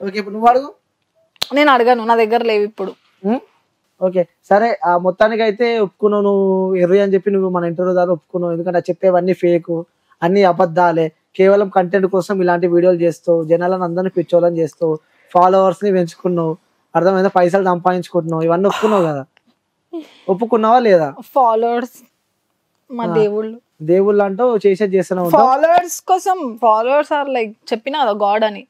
ఓకే, ఇప్పుడు నువ్వు అడుగు. నేను అడగను, నా దగ్గర లేవు ఇప్పుడు. ఓకే సరే, ఆ మొత్తానికి అయితే ఒప్పుకున్నావు, నువ్వు ఎర్రి అని చెప్పి నువ్వు మన ఇంటర్వ్యూ ద్వారా ఒప్పుకున్నావు. ఎందుకంటే చెప్పేవన్నీ ఫేక్, అన్ని అబద్ధాలే, కేవలం కంటెంట్ కోసం ఇలాంటి వీడియోలు చేస్తావు, జనాలను అందరినీ పిచ్చోళ్ళని చేస్తావు, ఫాలోవర్స్ ని పెంచుకున్నావు, అర్థమైందా, పైసలు సంపాదించుకుంటున్నావు, ఇవన్నీ ఒప్పుకున్నావు కదా. ఒప్పుకున్నావా లేదా? ఫాలోవర్స్ మా దేవుళ్ళు, దేవుళ్ళు అంటూ చేసేది చేస్తున్నావు. ఫాలోవర్స్ కోసం, ఫాలోవర్స్ ఆర్ లైక్ చెప్పినా కదా గాడ్ అని,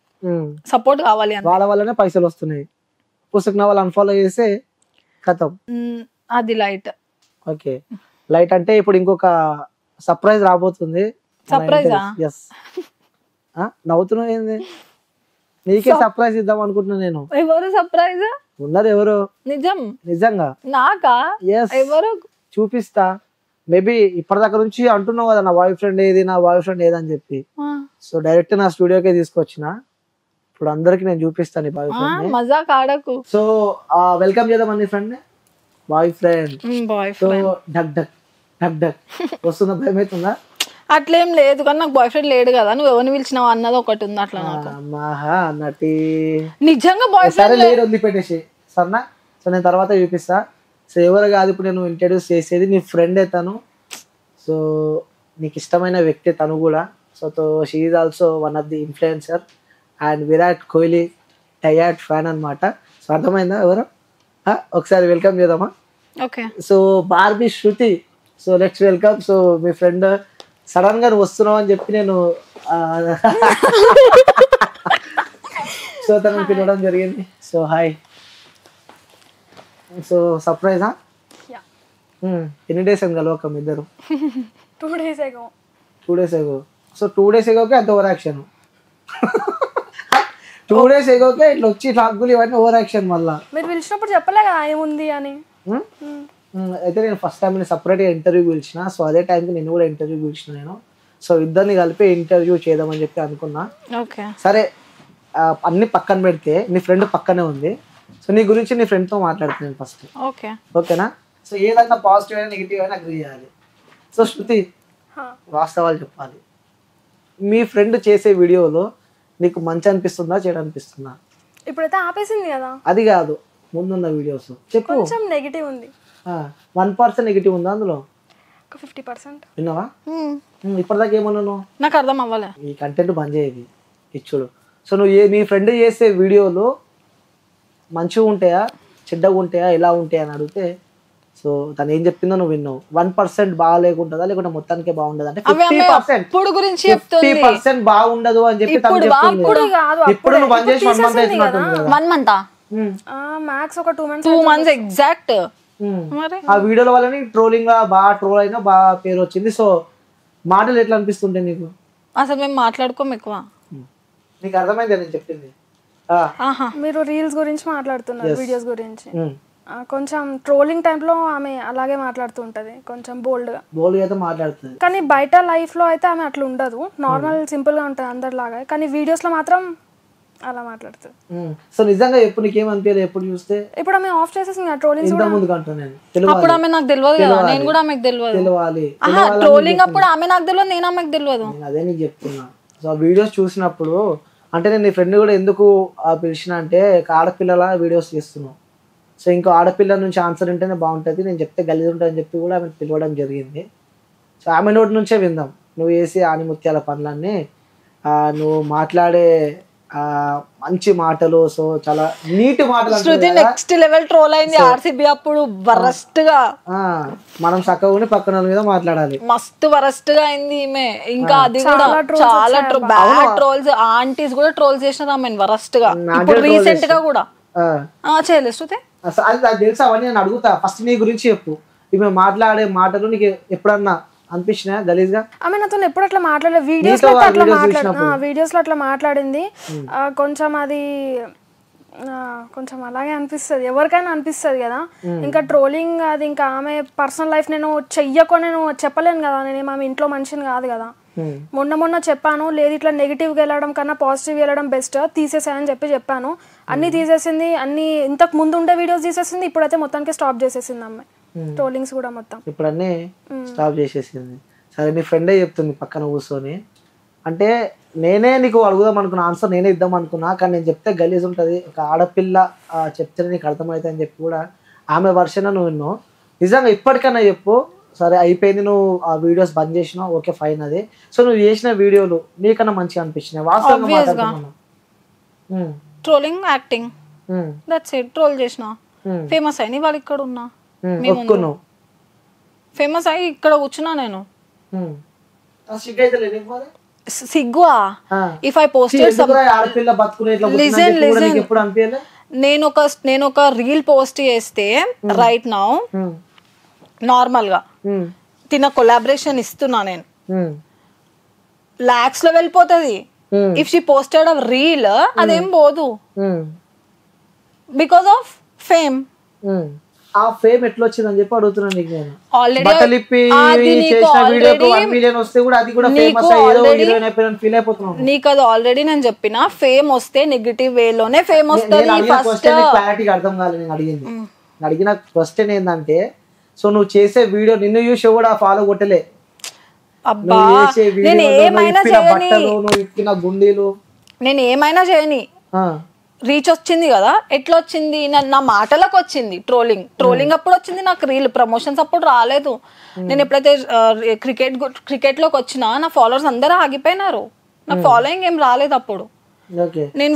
సపోర్ట్ కావాలి అని. వాళ్ళ వల్లనే పైసలు వస్తున్నాయి. పుస్తకం వాళ్ళు అన్ఫాలో చేస్తే కథం. అది లైట్. ఓకే, లైట్ అంటే ఇప్పుడు ఇంకొక సర్ప్రైజ్ రాబోతుంది. సర్ప్రైజా? ఎస్. నవ్వుతున్నావు ఏంది? నీకే సర్ప్రైజ్ ఇద్దాం అనుకుంటున్నా నేను. ఎవరు సర్ప్రైజ్? ఉన్నారు ఎవరు? నిజం? నిజంగా నాకా? ఎస్, ఎవరు? చూపిస్తా. మేబీ ఇప్పటిదాకా నుంచి అంటున్నావు కదా నా బాయ్ ఫ్రెండ్ ఏది, నా బాయ్ ఫ్రెండ్ ఏది అని చెప్పి. సో డైరెక్ట్ నా స్టూడియోకే తీసుకొచ్చిన. ఇప్పుడు అందరికి నేను చూపిస్తాను ఈ బాయ్ ఫ్రెండ్. మజాక్ ఆడకు. సో వెల్కమ్ చేద్దాం అన్ని friend, boy friend. So duck duck duck duck వస్తుందా? భయం అవుతుందా? అట్లేం లేదు, కానీ నాకు బాయ్ ఫ్రెండ్ లేడు కదా, నువ్వు ఎవరిని పిలిచినావు అన్నది ఒకటి ఉంది అట్లా. అన్నటి నిజంగా బాయ్ సరే ఫ్రెండ్ లేదు, వదిలిపెట్టేసి సరేనా. సో నేను తర్వాత చూపిస్తా. సో ఎవరు కాదు ఇప్పుడు నేను ఇంట్రడ్యూస్ చేసేది, నీ ఫ్రెండే తను. సో నీకు ఇష్టమైన వ్యక్తి తను కూడా. So she is also one of the influencer and Virat Kohli diehard fan అనమాట. సో అర్థమైందా ఎవరు? ఒకసారి వెల్కమ్ చేద్దామా? Okay. So Barbie Shruti, so let's welcome. So మీ ఫ్రెండ్ సడన్ గా నువ్వు వస్తున్నావు అని చెప్పి నేను సో తనని పిలవడం జరిగింది. So hi. సో సర్ప్రైజా? ఎన్ని డేస్ అని కలవకం ఇద్దరు? 2 days ago. 2 days ago. So 2 days agoకే అంత ఓవర్ యాక్షన్. 2 days agoకే ఇట్లా వచ్చి టాక్గులు ఇవన్నీ ఓవర్ యాక్షన్. మళ్ళా మీరు పిలిచినప్పుడు చెప్పలే కదా ఏముంది అని. అయితే నేను ఫస్ట్ టైం నేను సపరేట్గా ఇంటర్వ్యూ పిలిచిన. సో అదే టైంకి నేను కూడా ఇంటర్వ్యూ పిలిచిన నేను. సో ఇద్దరిని కలిపి ఇంటర్వ్యూ చేద్దామని చెప్పి అనుకున్నా. సరే అన్ని పక్కన పెడితే నీ ఫ్రెండ్ పక్కనే ఉంది. సో నీ గురించి నీ ఫ్రెండ్తో మాట్లాడుతున్నాను ఫస్ట్. ఓకేనా? సో ఏదన్నా పాజిటివ్ అయినా నెగిటివ్ అయినా అగ్రీ చేయాలి. సో శృతి వాస్తవాలు చెప్పాలి. మీ ఫ్రెండ్ చేసే వీడియోలో నీకు మంచి అనిపిస్తుందా, చెడు అనిపిస్తుందా? ఇప్పుడైతే ఆపేసింది కదా. అది కాదు, ముందున్న వీడియోస్ చెప్పు. కొంచెం నెగిటివ్ ఉంది. 1% నెగిటివ్ ఉందా అందులో? 50%. విన్నావా? ఇప్పటిదాకా ఏమన్నాను? నాకు అర్థం అవ్వలే. ఈ కంటెంట్ బంద్ చేయేది ఇచ్చుడు. సో నువ్వు మీ ఫ్రెండ్ చేసే వీడియోలు మంచిగా ఉంటాయా, చెడ్డగా ఉంటాయా, ఎలా ఉంటాయా అని అడిగితే సో తను ఏం చెప్పిందో నువ్వు విన్నావు. 1% బాగా లేకుంటుందా, లేకుంటే మొత్తానికే బాగుండదు అంటే 50% బాగుండదు అని చెప్పి తను చెప్తుంది. ఇప్పుడు నువ్వు బంద్ చేసి 1 month అవుతున్నట్టుంది కదా. 1 month మ్యాక్స్ ఒక 2 months. 2 months exact. ఆ వీడియోల వల్ల ట్రోలింగ్ గా బాగా ట్రోల్ అయినా బాగా పేరు వచ్చింది. సో మాటలు ఎట్లా అనిపిస్తుంటాయి నీకు? అసలు మేము మాట్లాడుకోం ఎక్కువ. నీకు అర్థమైంది నేను చెప్పింది? మీరు రీల్స్ గురించి మాట్లాడుతున్నారు, వీడియోస్ గురించి. కొంచెం ట్రోలింగ్ టైంలో ఆమె అలాగే మాట్లాడుతూ ఉంటది, కొంచెం బోల్డ్ గా అయితే మాట్లాడుతుంది. కానీ బయట లైఫ్ లో అయితే ఆమె అట్లా ఉండదు, నార్మల్ సింపుల్ గా ఉంటది అందరిలాగా. కానీ వీడియోస్ లో మాత్రం అలా మాట్లాడుతుంది. సో నిజంగా ఎప్పుడు నీకేమనిపించలేదు ఎప్పుడు చూస్తే? ఇప్పుడు ఆమె ఆఫ్ చేసేసింది ట్రోలింగ్స్. ఇంత ముందు కంటా నేను అప్పుడు ఆమె నాకు తెలియదు కదా, నేను కూడా ఆమెకు తెలియాలి. ట్రోలింగ్ అప్పుడు ఆమె నాకు తెలియదు, నేను ఆమెకు తెలియదు. అదే నీకు చెప్తున్నా. సో ఆ వీడియోస్ చూసినప్పుడు అంటే నేను నీ ఫ్రెండ్ కూడా ఎందుకు పిలిచిన అంటే ఆడపిల్లల వీడియోస్ చేస్తున్నావు. సో ఇంకో ఆడపిల్ల నుంచి ఆన్సర్ ఉంటేనే బాగుంటుంది, నేను చెప్తే గలీజ్ ఉంటుందని చెప్పి కూడా ఆమె పిలవడం జరిగింది. సో ఆమె నోటి నుంచే విందాం. నువ్వు చేసే ఆనిముత్యాల పనులన్నీ, నువ్వు మాట్లాడే మంచి మాటలు, సో చాలా నీటి మాటలు. శృతి నెక్స్ట్ లెవెల్ ట్రోల్ అయింది ఆర్సీబీ అప్పుడు, వరస్ట్ గా. మనం చక్కగా పక్కన మీద మాట్లాడాలి, మస్తు వరస్ట్ గా అయింది ఈమె. ఇంకా అది కూడా చాలా బ్యాడ్ ట్రోల్స్, ఆంటీస్ కూడా ట్రోల్స్ చేసినారు ఆమె వరస్ట్ గా. ఇప్పుడు రీసెంట్ గా కూడా చేయలేదు శృతి. అది తెలుసా అవన్నీ నేను అడుగుతా. ఫస్ట్ నీ గురించి చెప్పు. ఈమె మాట్లాడే మాటలు నీకు ఎప్పుడన్నా అనిపించినా గలీజ్ గా? ఆమె నాతో ఎప్పుడు అట్లా మాట్లాడలేదు, వీడియోస్ లో అట్లా మాట్లాడింది. కొంచెం అది కొంచెం అలాగే అనిపిస్తుంది, ఎవరికైనా అనిపిస్తుంది కదా. ఇంకా ట్రోలింగ్ అది ఇంకా ఆమె పర్సనల్ లైఫ్ నేను నేను చెప్పలేను కదా, నేను ఆమె ఇంట్లో మనిషిని కాదు కదా. మొన్న చెప్పాను, లేదు ఇట్లా నెగిటివ్గా వెళ్ళడం కన్నా పాజిటివ్ వెళ్ళడం బెస్ట్, తీసేసాయని చెప్పాను. అన్ని తీసేసింది, అన్ని ఇంతకు ముందు ఉండే వీడియోస్ తీసేసింది, ఇప్పుడైతే మొత్తానికి స్టాప్ చేసేసింది అమ్మాయి. ట్రోలింగ్స్ కూడా మొత్తం ఇప్పుడు అన్నీ స్టాప్ చేసేసింది. సరే నీ ఫ్రెండే చెప్తుంది పక్కన కూర్చొని, అంటే నేనే నీకు అడుగుదాం అనుకున్నా, ఆన్సర్ నేనే ఇద్దాం అనుకున్నా, కానీ నేను చెప్తే గలీజ్ ఉంటుంది, ఒక ఆడపిల్ల చెప్తే నీకు అర్థమవుతుంది అని చెప్పి కూడా ఆమె వర్షన్ నువ్వు విన్నావు. నిజంగా ఇప్పటికన్నా చెప్పు, సరే అయిపోయింది, నువ్వు ఆ వీడియోస్ బంద్ చేసినావు, ఓకే ఫైన్. అది సో నువ్వు చేసిన వీడియోలు నీకన్నా మంచిగా అనిపించినాయి వాస్తవంగా మాట్లాడుతున్నాను. Trolling acting that's it. Troll చేసిన ఫేమస్ అయిన వాళ్ళు ఇక్కడ ఉన్నా, ఒప్పుకున్నావు, ఫేమస్ అయ్యి ఇక్కడ కూర్చున్నా నేను. సిగ్గువా ఇఫ్ ఐ పోస్టెడ్ నేను ఒక రీల్ పోస్ట్ చేస్తే రైట్ నౌ నార్మల్ గా తిన కొలాబరేషన్ ఇస్తున్నా నేను, లాక్స్ లో వెళ్ళిపోతుంది. If she posted a reel అదేం పోదు బికాస్ ఆఫ్ ఫేమ్. ఆ ఫేమ్ ఎట్లా వచ్చిందని చెప్పి అడుగుతున్నాను నీకు నేను. ఆల్రెడీ బట్టలు ఇప్పి చేసిన వీడియోకి 1 మిలియన్ వస్తే కూడా అది కూడా ఫేమస్ అయ్యేదో హీరోయిన్ అయిపోయిన ఫీల్ అయిపోతున్నాను. నీకు అది ఆల్రెడీ నేను చెప్పిన, ఫేమ్ వస్తే నెగటివ్ వేలోనే ఫేమ్ వస్తుంది. ఫస్ట్ క్లారిటీగా అర్థం కాలేదు నేను అడిగింది. అడిగిన క్వశ్చన్ ఏంటంటే, సో నువ్వు చేసే వీడియో నిన్ను చూసి కూడా ఫాలో కొట్టలే, అబ్బా నేను ఏమైనా గుండీలు నేను ఏమైనా చేయని రీచ్ వచ్చింది కదా. ఎట్లా వచ్చింది? నా మాటలకు వచ్చింది ట్రోలింగ్ అప్పుడు వచ్చింది, నాకు రీల్ ప్రమోషన్స్ అప్పుడు రాలేదు. నేను ఎప్పుడైతే క్రికెట్ లోకి వచ్చినా నా ఫాలోవర్స్ అందరూ ఆగిపోయినారు, నా ఫాలోయింగ్ ఏం రాలేదు అప్పుడు. నేను